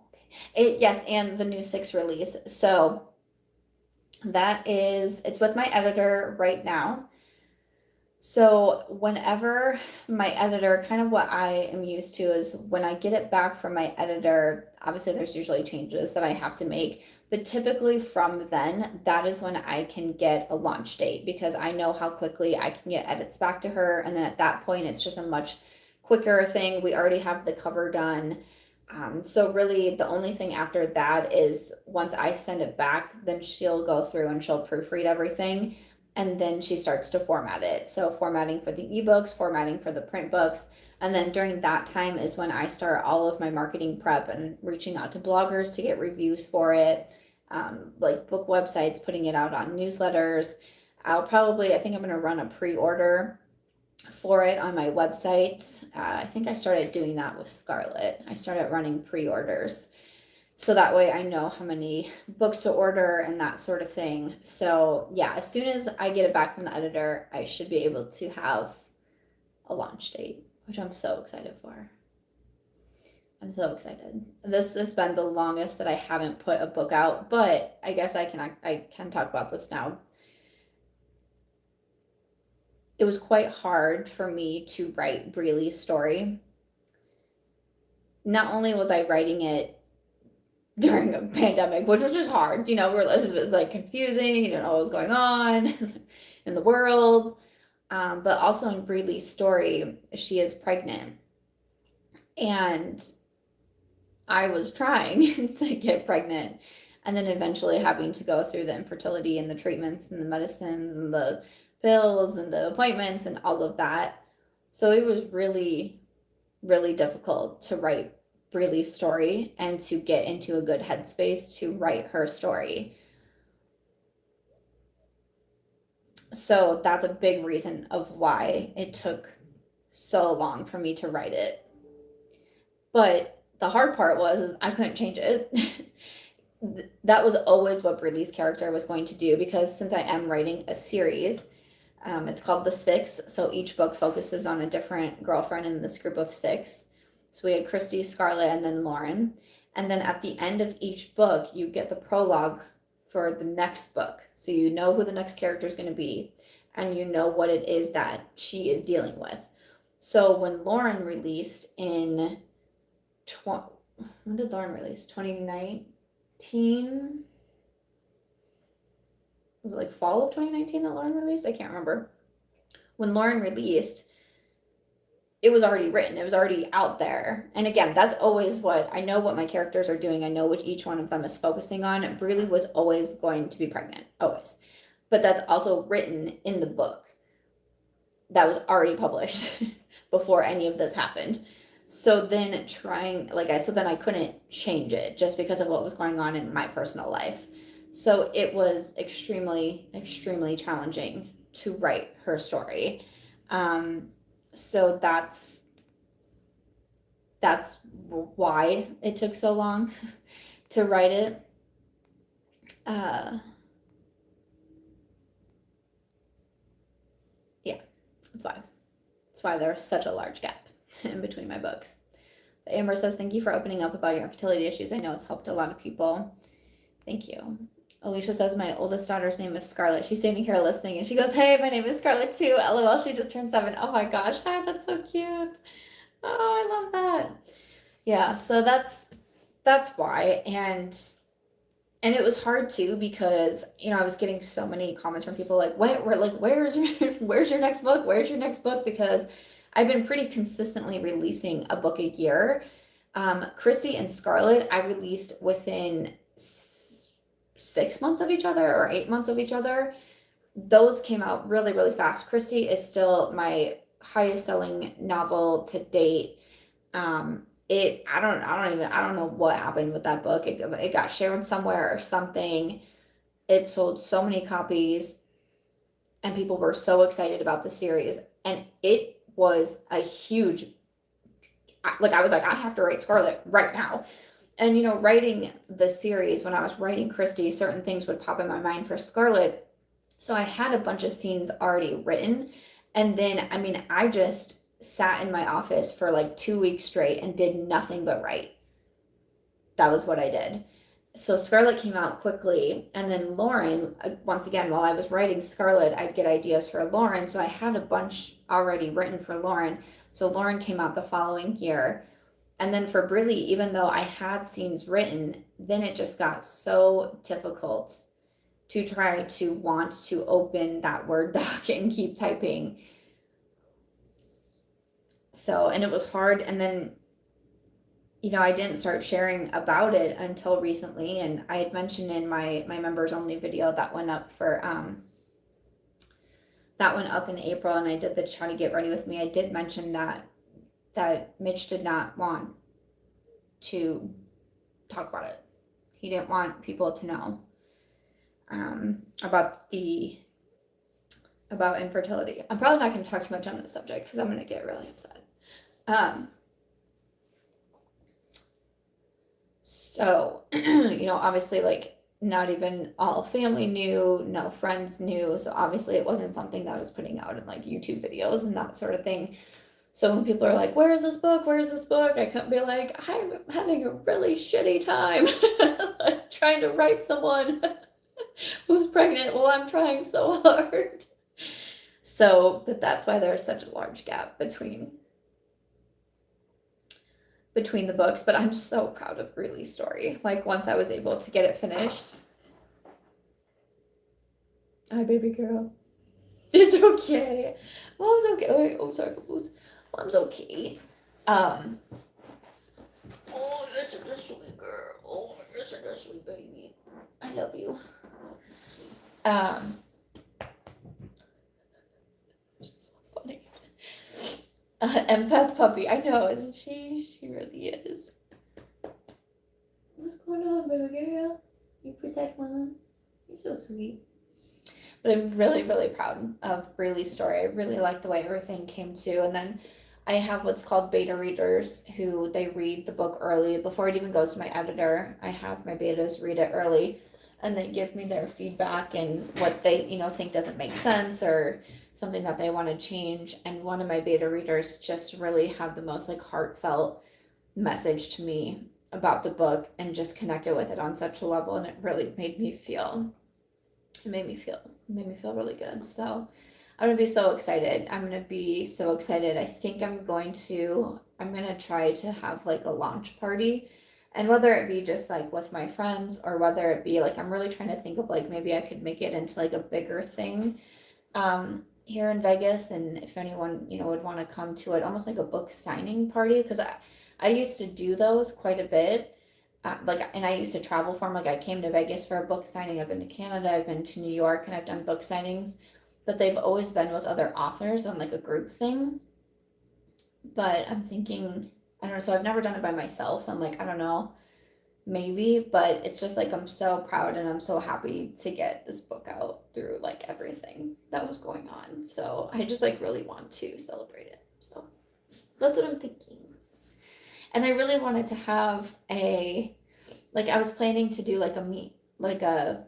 okay. Yes, and the new 6 release. So it's with my editor right now. So whenever my editor, kind of what I am used to is when I get it back from my editor, obviously there's usually changes that I have to make, but typically from then, that is when I can get a launch date because I know how quickly I can get edits back to her. And then at that point, it's just a much quicker thing. We already have the cover done. So really the only thing after that is once I send it back, then she'll go through and she'll proofread everything and then she starts to format it. So formatting for the ebooks, formatting for the print books, and then during that time is when I start all of my marketing prep and reaching out to bloggers to get reviews for it, like book websites, putting it out on newsletters. I think I'm going to run a pre-order for it on my website. I think I started doing that with Scarlett. I started running pre-orders. So that way I know how many books to order and that sort of thing. So yeah, as soon as I get it back from the editor, I should be able to have a launch date, which I'm so excited for. I'm so excited. This has been the longest that I haven't put a book out, but I guess I can talk about this now. It was quite hard for me to write Breely's story. Not only was I writing it during a pandemic, which was just hard, it was like confusing, you don't know what was going on in the world. But also in Breely's story, she is pregnant. And I was trying to get pregnant and then eventually having to go through the infertility and the treatments and the medicines and the pills and the appointments and all of that. So it was really, really difficult to write Breely's story and to get into a good headspace to write her story. So that's a big reason of why it took so long for me to write it. But the hard part was I couldn't change it. That was always what Breely's character was going to do because since I am writing a series, it's called The Six. So each book focuses on a different girlfriend in this group of 6. So we had Christy, Scarlett, and then Lauren. And then at the end of each book, you get the prologue for the next book. So you know who the next character is going to be and you know what it is that she is dealing with. So when Lauren released in when did Lauren release? 2019? Was it like fall of 2019 that Lauren released? I can't remember. when Lauren released, it was already written, it was already out there. And again, that's always what I know, what my characters are doing. I know what each one of them is focusing on. Briley was always going to be pregnant, always. But that's also written in the book that was already published before any of this happened. So then so then I couldn't change it just because of what was going on in my personal life. So it was extremely, extremely challenging to write her story. So that's why it took so long to write it. Yeah, that's why. That's why there's such a large gap in between my books. But Amber says, thank you for opening up about your infertility issues. I know it's helped a lot of people. Thank you. Alicia says, my oldest daughter's name is Scarlett. She's standing here listening, and she goes, hey, my name is Scarlett too. LOL, she just turned 7. Oh my gosh, hi, that's so cute. Oh, I love that. Yeah, so that's why. And it was hard too because, I was getting so many comments from people like, where's your next book? Where's your next book? Because I've been pretty consistently releasing a book a year. Christy and Scarlett, I released within 6 months of each other or 8 months of each other. Those came out really, really fast. Christy is still my highest selling novel to date. I don't know what happened with that book. It got shared somewhere or something. It sold so many copies and people were so excited about the series. And it was a huge, I was like, I have to write Scarlett right now. And, writing the series, when I was writing Christy, certain things would pop in my mind for Scarlett. So I had a bunch of scenes already written. And then, I just sat in my office for like 2 weeks straight and did nothing but write. That was what I did. So Scarlett came out quickly. And then Lauren, once again, while I was writing Scarlett, I'd get ideas for Lauren. So I had a bunch already written for Lauren. So Lauren came out the following year. And then for Briley, even though I had scenes written, then it just got so difficult to try to want to open that Word doc and keep typing. So, and it was hard. And then, I didn't start sharing about it until recently. And I had mentioned in my members only video that went up in April, and I did the Try to Get Ready With Me. I did mention that Mitch did not want to talk about it. He didn't want people to know about infertility. I'm probably not going to talk too much on this subject because I'm going to get really upset. So, obviously, like, not even all family knew, no friends knew. So obviously it wasn't something that I was putting out in like YouTube videos and that sort of thing. So when people are like, where is this book? Where is this book? I couldn't be like, I'm having a really shitty time like trying to write someone who's pregnant while I'm trying so hard. So, but that's why there's such a large gap between the books. But I'm so proud of Breely's story. Like once I was able to get it finished. Hi, baby girl. It's okay. Mom's okay. Wait, oh, sorry, boo-boos. Mom's okay. Oh, you're such a sweet girl. Oh, you're such a sweet baby. I love you. She's so funny. Empath puppy. I know, isn't she? She really is. What's going on, baby girl? You protect mom. You're so sweet. But I'm really, really proud of Breely's story. I really like the way everything came to. And then I have what's called beta readers who they read the book early. Before it even goes to my editor, I have my betas read it early. And they give me their feedback and what they, think doesn't make sense or something that they want to change. And one of my beta readers just really had the most like heartfelt message to me about the book and just connected with it on such a level. And it really made me feel really good. So I'm gonna be so excited. I think I'm gonna try to have like a launch party, and whether it be just like with my friends or whether it be like I'm really trying to think of like maybe I could make it into like a bigger thing. here in Vegas, and if anyone, would want to come to it, almost like a book signing party, because I used to do those quite a bit. And I used to travel for them. Like I came to Vegas for a book signing. I've been to Canada, I've been to New York, and I've done book signings, but they've always been with other authors on like a group thing. But I'm thinking, I don't know, so I've never done it by myself, so I'm like, I don't know, maybe, but it's just like I'm so proud and I'm so happy to get this book out through like everything that was going on. So I just like really want to celebrate it. So that's what I'm thinking. And I really wanted to have I was planning to do like a meetup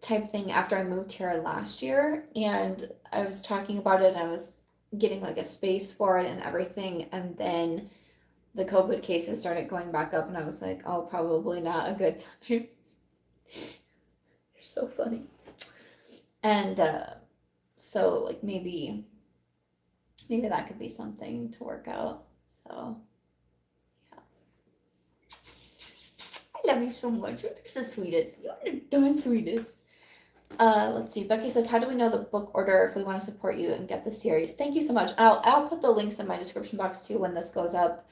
type thing after I moved here last year, and I was talking about it and I was getting like a space for it and everything, and then the COVID cases started going back up, and I was like, oh, probably not a good time. You're so funny. And so like maybe that could be something to work out. So yeah. I love you so much. You're the sweetest. You're the darn sweetest. Let's see. Becky says, how do we know the book order if we want to support you and get the series? Thank you so much. I'll put the links in my description box too when this goes up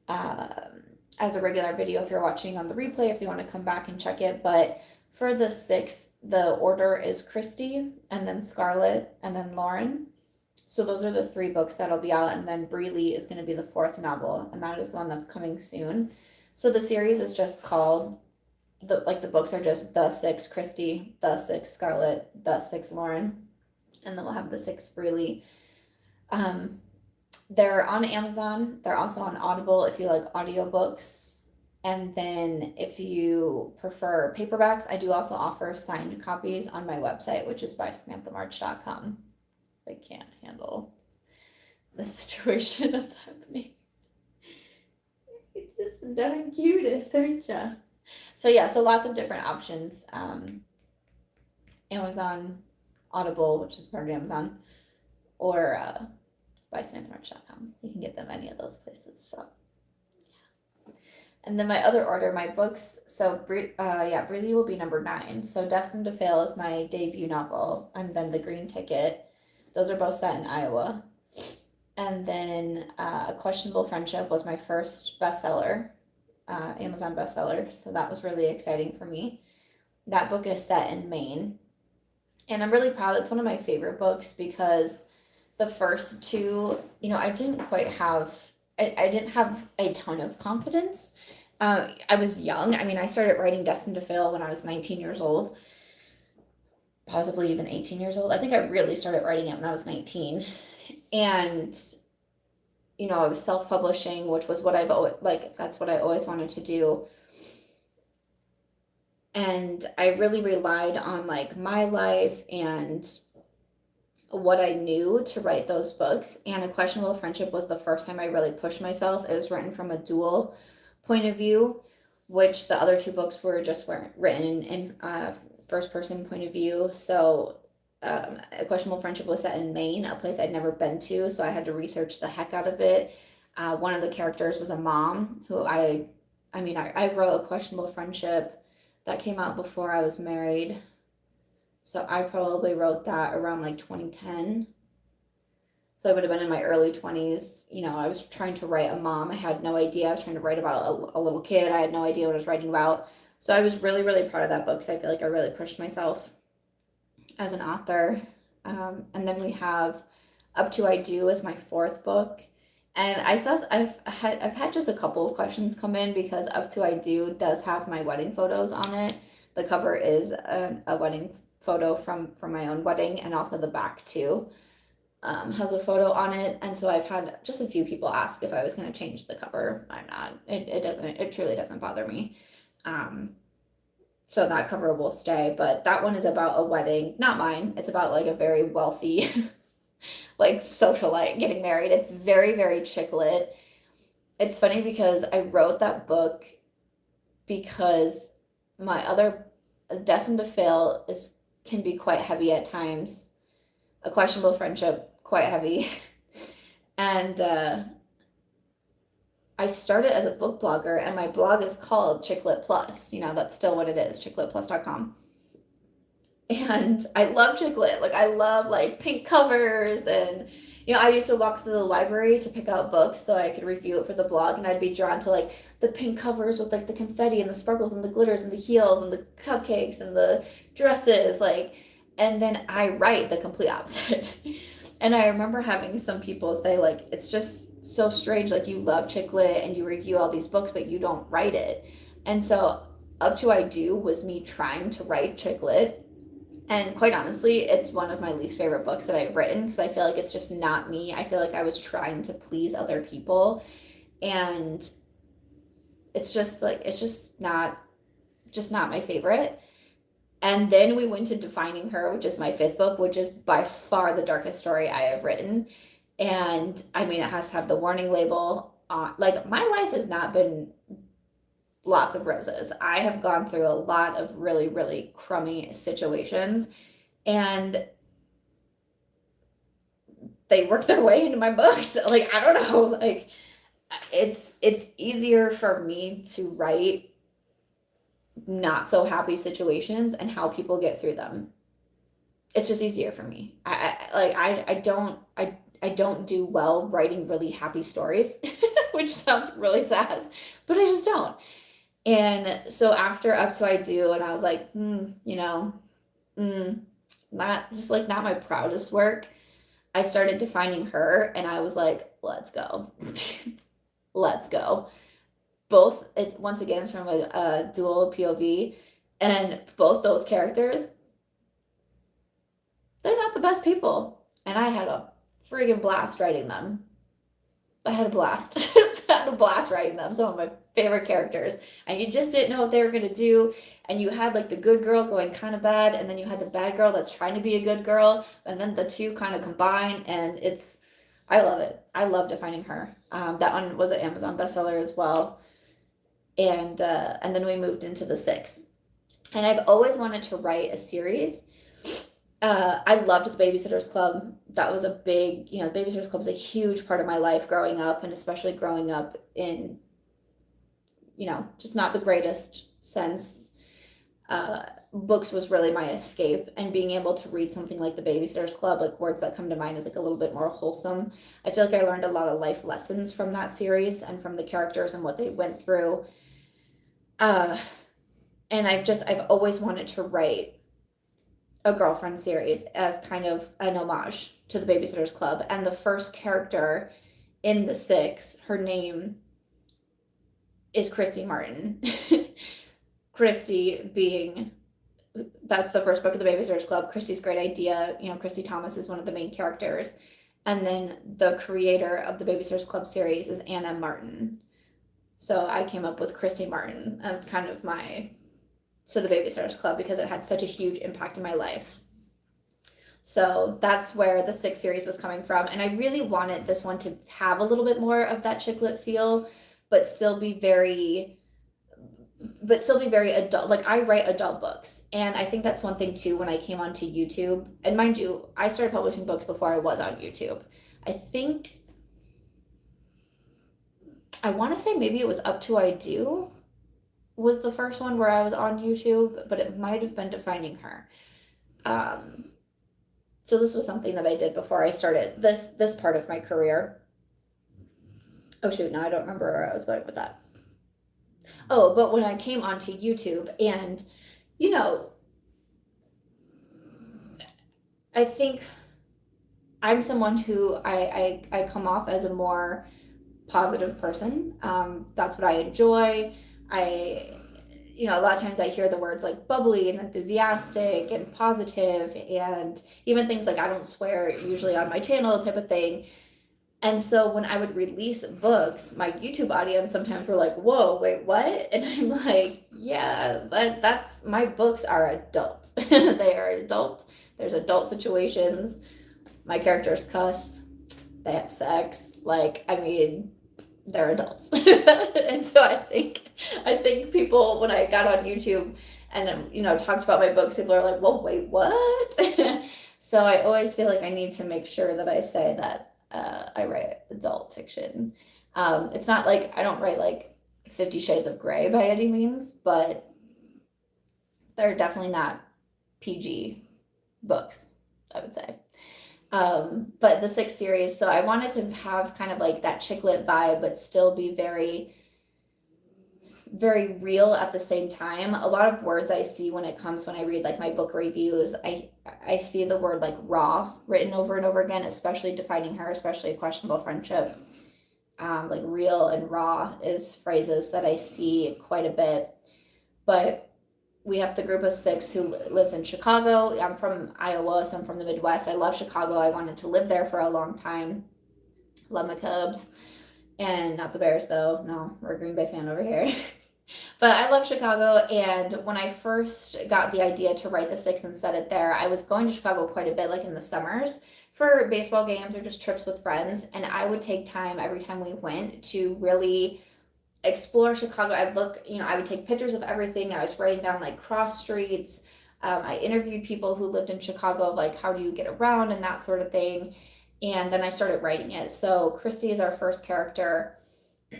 as a regular video if you're watching on the replay, if you want to come back and check it. But for the 6th, the order is Christy, and then Scarlett, and then Lauren. So those are the 3 books that'll be out, and then Breely is going to be the 4th novel, and that is the one that's coming soon. So the series is just called, the books are just the 6 Christy, the 6 Scarlett, the 6 Lauren, and then we'll have the 6 Breely. They're on Amazon. They're also on Audible if you like audiobooks. And then if you prefer paperbacks, I do also offer signed copies on my website, which is bysamanthamarch.com. I can't handle the situation that's happening. You're just the darn cutest, aren't you? So yeah, so lots of different options. Amazon, Audible, which is part of Amazon, or bysamanthamarch.com. You can get them any of those places. So yeah. And then my other order, my books. So Breely will be number 9. So Destined to Fail is my debut novel, and then The Green Ticket. Those are both set in Iowa. And then A Questionable Friendship was my first bestseller, Amazon bestseller. So that was really exciting for me. That book is set in Maine. And I'm really proud. It's one of my favorite books because the first 2, I didn't quite have, I didn't have a ton of confidence. I was young. I mean, I started writing Destined to Fail when I was 19 years old, possibly even 18 years old. I think I really started writing it when I was 19. And, I was self-publishing, which was what I've always, that's what I always wanted to do. And I really relied on my life and what I knew to write those books. And A Questionable Friendship was the first time I really pushed myself. It was written from a dual point of view, which the other 2 books weren't written in first person point of view. So A Questionable Friendship was set in Maine, a place I'd never been to, so I had to research the heck out of it. One of the characters was a mom who I wrote A Questionable Friendship that came out before I was married. So I probably wrote that around 2010. So I would have been in my early 20s. I was trying to write a mom. I had no idea. I was trying to write about a little kid. I had no idea what I was writing about. So I was really, really proud of that book because I feel like I really pushed myself as an author. And then we have Up to I Do as my 4th book. And I've had just a couple of questions come in because Up to I Do does have my wedding photos on it. The cover is a wedding photo from my own wedding, and also the back too has a photo on it. And so I've had just a few people ask if I was going to change the cover. I'm not. It truly doesn't bother me. So that cover will stay, but that one is about a wedding, not mine. It's about a very wealthy socialite getting married. It's very, very chick lit. It's funny because I wrote that book because my other Destined to Fail can be quite heavy at times. A Questionable Friendship, quite heavy. And I started as a book blogger, and my blog is called Chick Lit Plus. That's still what it is, chicklitplus.com. And I love chick lit. Like I love like pink covers, and I used to walk through the library to pick out books so I could review it for the blog, and I'd be drawn to like the pink covers with like the confetti and the sparkles and the glitters and the heels and the cupcakes and the dresses, like, and then I write the complete opposite. And I remember having some people say like it's just so strange, like you love chick lit and you review all these books but you don't write it. And so Up to I Do was me trying to write chick lit, and quite honestly, it's one of my least favorite books that I've written because I feel like it's just not me. I feel like I was trying to please other people, and it's just not my favorite. And then we went to Defining Her, which is my fifth book, which is by far the darkest story I have written. And I mean, it has to have the warning label on. Like, my life has not been lots of roses. I have gone through a lot of really, really crummy situations, and they work their way into my books. Like, I don't know, like it's easier for me to write not so happy situations and how people get through them. It's just easier for me. I don't do well writing really happy stories, which sounds really sad, but I just don't. And so after Up to I Do, and I was like, mm, not just like not my proudest work. I started Defining Her, and I was like, let's go. Let's go. Both, it once again is from a dual POV, and both those characters, they're not the best people. And I had a friggin' blast writing them. I had a blast. I had a blast writing them. Some of my favorite characters. And you just didn't know what they were going to do. And you had like the good girl going kind of bad. And then you had the bad girl that's trying to be a good girl. And then the two kind of combine. And I love it. I love Defining Her. That one was an Amazon bestseller as well. And then we moved into the six. And I've always wanted to write a series. I loved the Babysitter's Club. That was a big, the Babysitter's Club was a huge part of my life growing up, and especially growing up in, just not the greatest sense. Books was really my escape, and being able to read something like the Babysitter's Club, like words that come to mind is like a little bit more wholesome. I feel like I learned a lot of life lessons from that series and from the characters and what they went through. And I've always wanted to write a girlfriend series as kind of an homage to the Babysitter's Club. And the first character in the six, her name is Christy Martin. Christy being, that's the first book of the Babysitter's Club. Christy's great idea. Christy Thomas is one of the main characters. And then the creator of the Babysitter's Club series is Anna Martin. So I came up with Christy Martin as kind of the Babysitter's Club, because it had such a huge impact in my life. So that's where the six series was coming from. And I really wanted this one to have a little bit more of that chick lit feel, but still be very adult. Like, I write adult books. And I think that's one thing too, when I came onto YouTube, and mind you, I started publishing books before I was on YouTube. I want to say maybe it was Up to I Do was the first one where I was on YouTube, but it might have been Defining Her. So this was something that I did before I started this part of my career. Oh shoot, now I don't remember where I was going with that. Oh, but when I came onto YouTube, and I think I'm someone who I come off as a more positive person. That's what I enjoy. A lot of times I hear the words like bubbly and enthusiastic and positive, and even things like I don't swear usually on my channel type of thing. And so when I would release books, my YouTube audience sometimes were like, whoa, wait, what? And I'm like, yeah, that's my books are adult. They are adult. There's adult situations. My characters cuss. They have sex. Like, I mean, they're adults. And so I think people, when I got on YouTube and talked about my books, people are like, whoa, wait, what? So I always feel like I need to make sure that I say that I write adult fiction. It's not like I don't write like 50 Shades of Grey by any means, but they're definitely not PG books, I would say. But the 6 series, so I wanted to have kind of like that chick lit vibe, but still be very, very real at the same time. A lot of words I see when I read like my book reviews, I see the word like raw written over and over again, especially defining her, especially a questionable friendship. Like real and raw is phrases that I see quite a bit. But we have the group of 6 who lives in Chicago. I'm from Iowa, so I'm from the Midwest. I love Chicago. I wanted to live there for a long time. Love my Cubs. And not the Bears, though. No, we're a Green Bay fan over here. But I love Chicago, and when I first got the idea to write the 6 and set it there, I was going to Chicago quite a bit, like in the summers, for baseball games or just trips with friends, and I would take time every time we went to really explore Chicago. I would take pictures of everything. I was writing down like cross streets. I interviewed people who lived in Chicago, of like, how do you get around and that sort of thing. And then I started writing it. So Christy is our first character.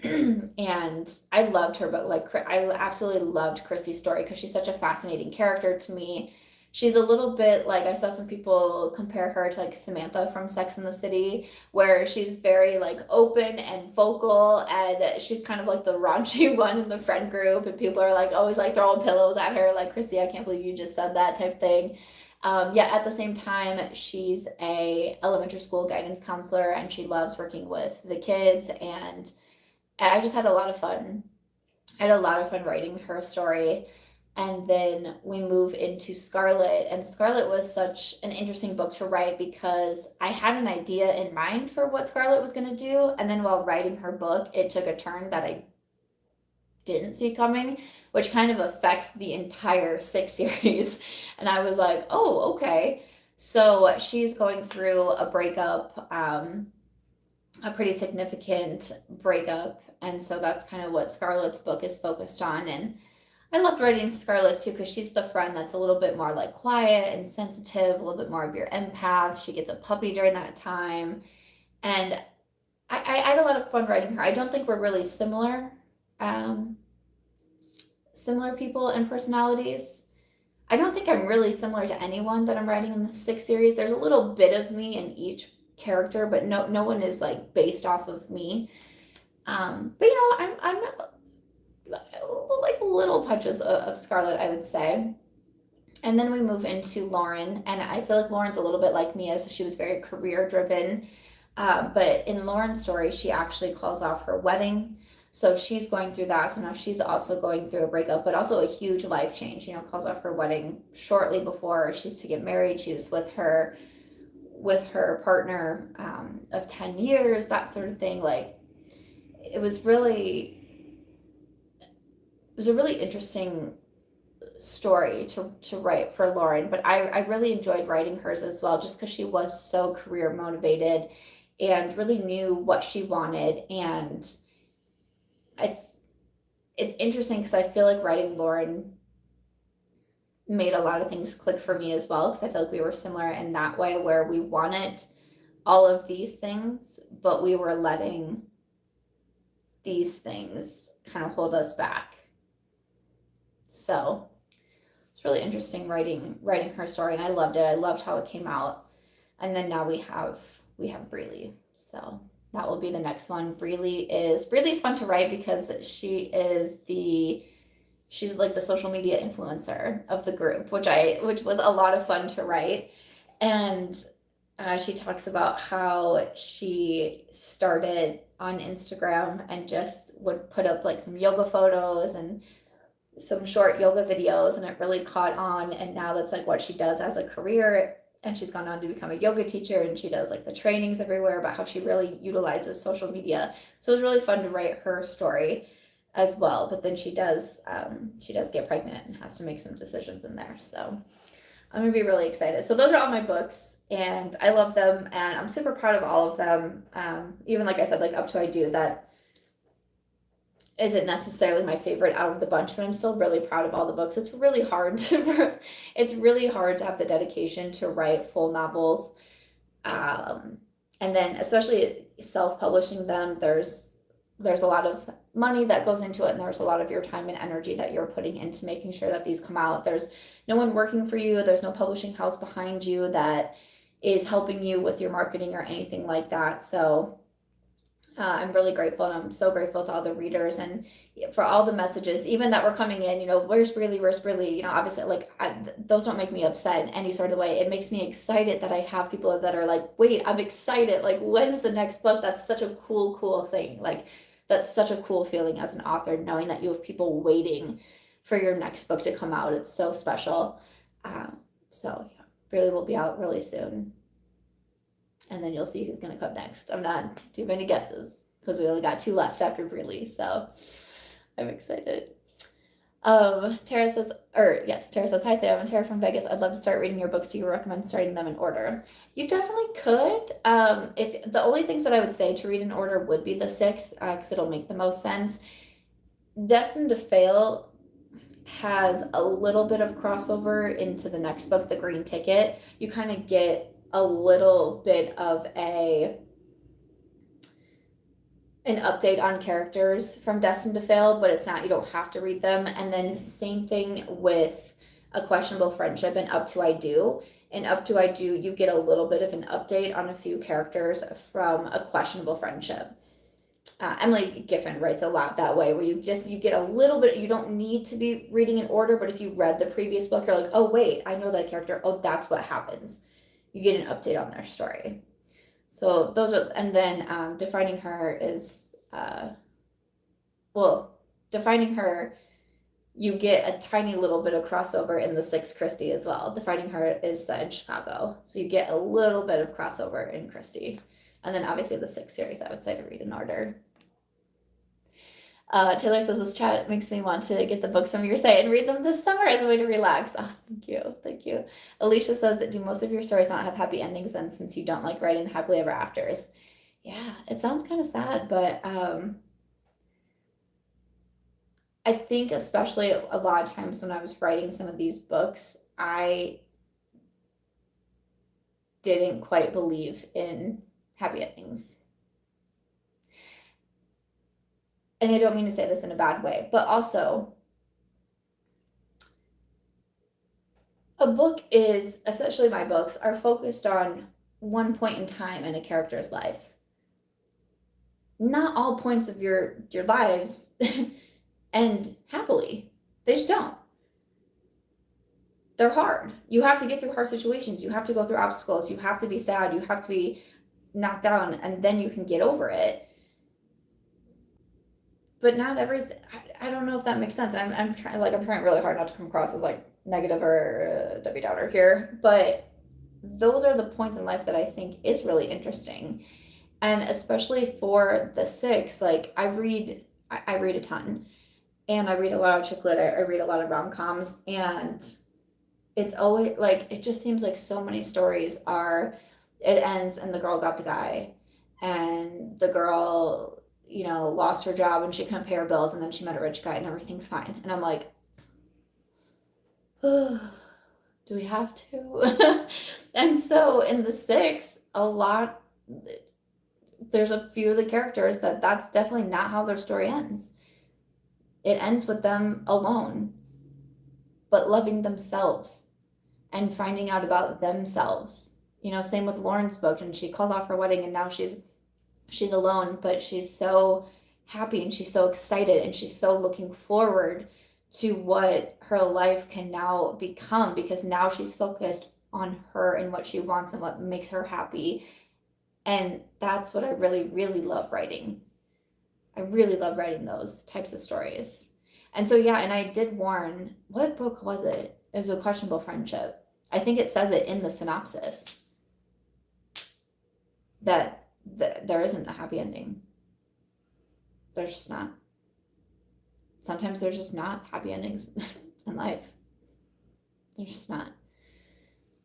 And I loved her, but like I absolutely loved Christy's story because she's such a fascinating character to me. She's a little bit like, I saw some people compare her to like Samantha from Sex and the City, where she's very like open and vocal, and she's kind of like the raunchy one in the friend group, and people are like always like throwing pillows at her, like, Christy, I can't believe you just said that type thing. Yeah, at the same time, she's a elementary school guidance counselor, and she loves working with the kids, and I just had a lot of fun. I had a lot of fun writing her story. And then we move into Scarlet, and Scarlet was such an interesting book to write because I had an idea in mind for what Scarlet was going to do, and then while writing her book, it took a turn that I didn't see coming, which kind of affects the entire 6 series. And I was like, oh, okay. So she's going through a breakup, a pretty significant breakup, and so that's kind of what Scarlet's book is focused on. And I loved writing Scarlet too because she's the friend that's a little bit more like quiet and sensitive, a little bit more of your empath. She gets a puppy during that time, and I had a lot of fun writing her. I don't think we're really um, similar people and personalities. I don't think I'm really similar to anyone that I'm writing in the 6 series. There's a little bit of me in each character, but no one is like based off of me. But I'm like little touches of Scarlet, I would say. And then we move into Lauren, and I feel like Lauren's a little bit like me, as she was very career driven. But in Lauren's story, she actually calls off her wedding. So she's going through that. So now she's also going through a breakup, but also a huge life change. Calls off her wedding shortly before she's to get married. She was with her partner of 10 years, that sort of thing. Like, it was a really interesting story to write for Lauren, but I really enjoyed writing hers as well, just because she was so career motivated and really knew what she wanted. And it's interesting because I feel like writing Lauren made a lot of things click for me as well, because I feel like we were similar in that way, where we wanted all of these things, but we were letting these things kind of hold us back. So it's really interesting writing her story, and I loved it. I loved how it came out. And then now we have Breely. So that will be the next one. Breely's fun to write because she's like the social media influencer of the group, which was a lot of fun to write. And she talks about how she started on Instagram and just would put up like some yoga photos and some short yoga videos, and it really caught on. And now that's like what she does as a career. And she's gone on to become a yoga teacher, and she does like the trainings everywhere about how she really utilizes social media. So it was really fun to write her story as well. But then she does get pregnant and has to make some decisions in there. So I'm gonna be really excited. So those are all my books, and I love them, and I'm super proud of all of them. Even like I said, like Up to I Do, that isn't necessarily my favorite out of the bunch, but I'm still really proud of all the books. It's really hard to have the dedication to write full novels. And then especially self-publishing them, there's there's a lot of money that goes into it, and there's a lot of your time and energy that you're putting into making sure that these come out. There's no one working for you, there's no publishing house behind you that is helping you with your marketing or anything like that. So I'm really grateful, and I'm so grateful to all the readers and for all the messages, even that were coming in. Where's Briley? Obviously, like those don't make me upset in any sort of way. It makes me excited that I have people that are like, wait, I'm excited. Like, when's the next book? That's such a cool thing. Like, that's such a cool feeling as an author, knowing that you have people waiting for your next book to come out. It's so special. So yeah, Briley will be out really soon. And then you'll see who's going to come next. I'm not too many guesses because we only got 2 left after Briley, so I'm excited. Tara says, hi Sam, I'm Tara from Vegas. I'd love to start reading your books. Do you recommend starting them in order? You definitely could. If the only things that I would say to read in order would be the 6, because it'll make the most sense. Destined to Fail has a little bit of crossover into the next book, The Green Ticket. You kind of get a little bit of an update on characters from Destined to Fail, but it's not, you don't have to read them. And then same thing with A Questionable Friendship and Up to I Do. In Up to I Do, you get a little bit of an update on a few characters from A Questionable Friendship. Emily Giffen writes a lot that way, where you get a little bit. You don't need to be reading in order, but if you read the previous book, you're like, oh wait, I know that character. Oh, that's what happens. You get an update on their story. So those are, and then Defining Her is, Defining Her, you get a tiny little bit of crossover in the 6 Christie as well. Defining Her is set in Chicago, so you get a little bit of crossover in Christie. And then obviously the 6 series I would say to read in order. Taylor says, this chat makes me want to get the books from your site and read them this summer as a way to relax. Oh, thank you. Alicia says, that do most of your stories not have happy endings then, since you don't like writing happily ever afters? Yeah, it sounds kind of sad, but I think especially a lot of times when I was writing some of these books, I didn't quite believe in happy endings. And I don't mean to say this in a bad way, but also a book is, especially my books, are focused on one point in time in a character's life. Not all points of your lives end happily. They just don't. They're hard. You have to get through hard situations. You have to go through obstacles. You have to be sad. You have to be knocked down, and then you can get over it. But not everything. I don't know if that makes sense. I'm trying really hard not to come across as like negative or Debbie Downer here, but those are the points in life that I think is really interesting. And especially for the 6, like I read a ton, and I read a lot of chick lit. I read a lot of rom-coms, and it's always like, it just seems like so many stories are, it ends and the girl got the guy, and the girl, lost her job and she couldn't pay her bills, and then she met a rich guy and everything's fine. And I'm like, oh, do we have to? And so in the 6, there's a few of the characters that's definitely not how their story ends. It ends with them alone, but loving themselves and finding out about themselves. Same with Lauren's book, and she called off her wedding, and now she's alone, but she's so happy and she's so excited and she's so looking forward to what her life can now become, because now she's focused on her and what she wants and what makes her happy. And that's what I really, really love writing. I really love writing those types of stories. And so, yeah, and I did warn, what book was it? It was A Questionable Friendship. I think it says it in the synopsis that there isn't a happy ending. There's just not. Sometimes there's just not happy endings in life. There's just not.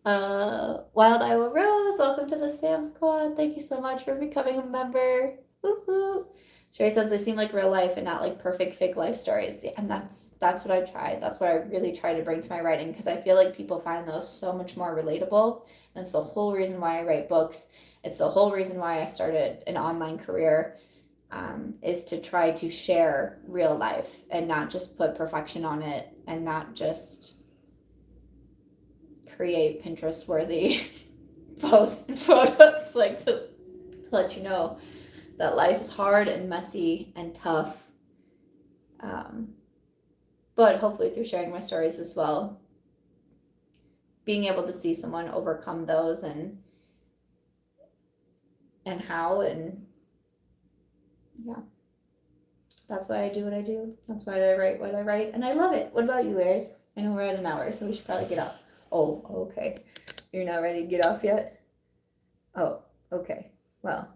Wild Iowa Rose, welcome to the Sam Squad. Thank you so much for becoming a member. Woo-hoo. Sherry says they seem like real life and not like perfect fake life stories. Yeah, and that's what I try. That's what I really try to bring to my writing, because I feel like people find those so much more relatable. And it's the whole reason why I write books. It's the whole reason why I started an online career. is to try to share real life and not just put perfection on it and not just create Pinterest worthy posts and photos, like to let you know that life is hard and messy and tough. But hopefully through sharing my stories as well, being able to see someone overcome those and how, and yeah, that's why I do what I do. That's why I write what I write, and I love it. What about you, Aries? I know we're at an hour, so we should probably get off. Oh, okay. You're not ready to get off yet? Oh, okay. Well,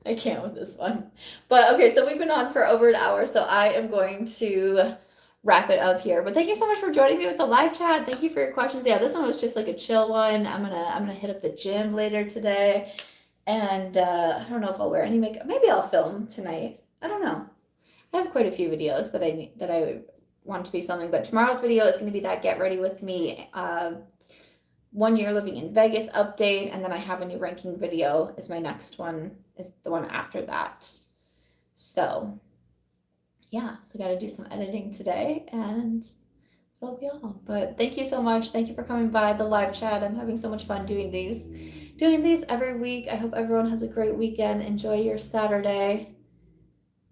I can't with this one. But okay, so we've been on for over an hour, so I am going to wrap it up here. But thank you so much for joining me with the live chat. Thank you for your questions. Yeah, this one was just like a chill one. I'm gonna hit up the gym later today, and I don't know if I'll wear any makeup. Maybe I'll film tonight. I don't know. I have quite a few videos that I want to be filming, but tomorrow's video is going to be that get ready with me 1 year living in Vegas update, and then I have a new ranking video is my next one, is the one after that. So yeah, so got to do some editing today, and that'll be all. But thank you so much. Thank you for coming by the live chat. I'm having so much fun doing these every week. I hope everyone has a great weekend. Enjoy your Saturday.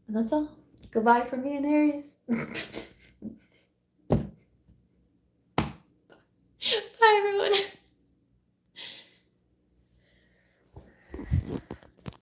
And that's all. Goodbye from me and Aries.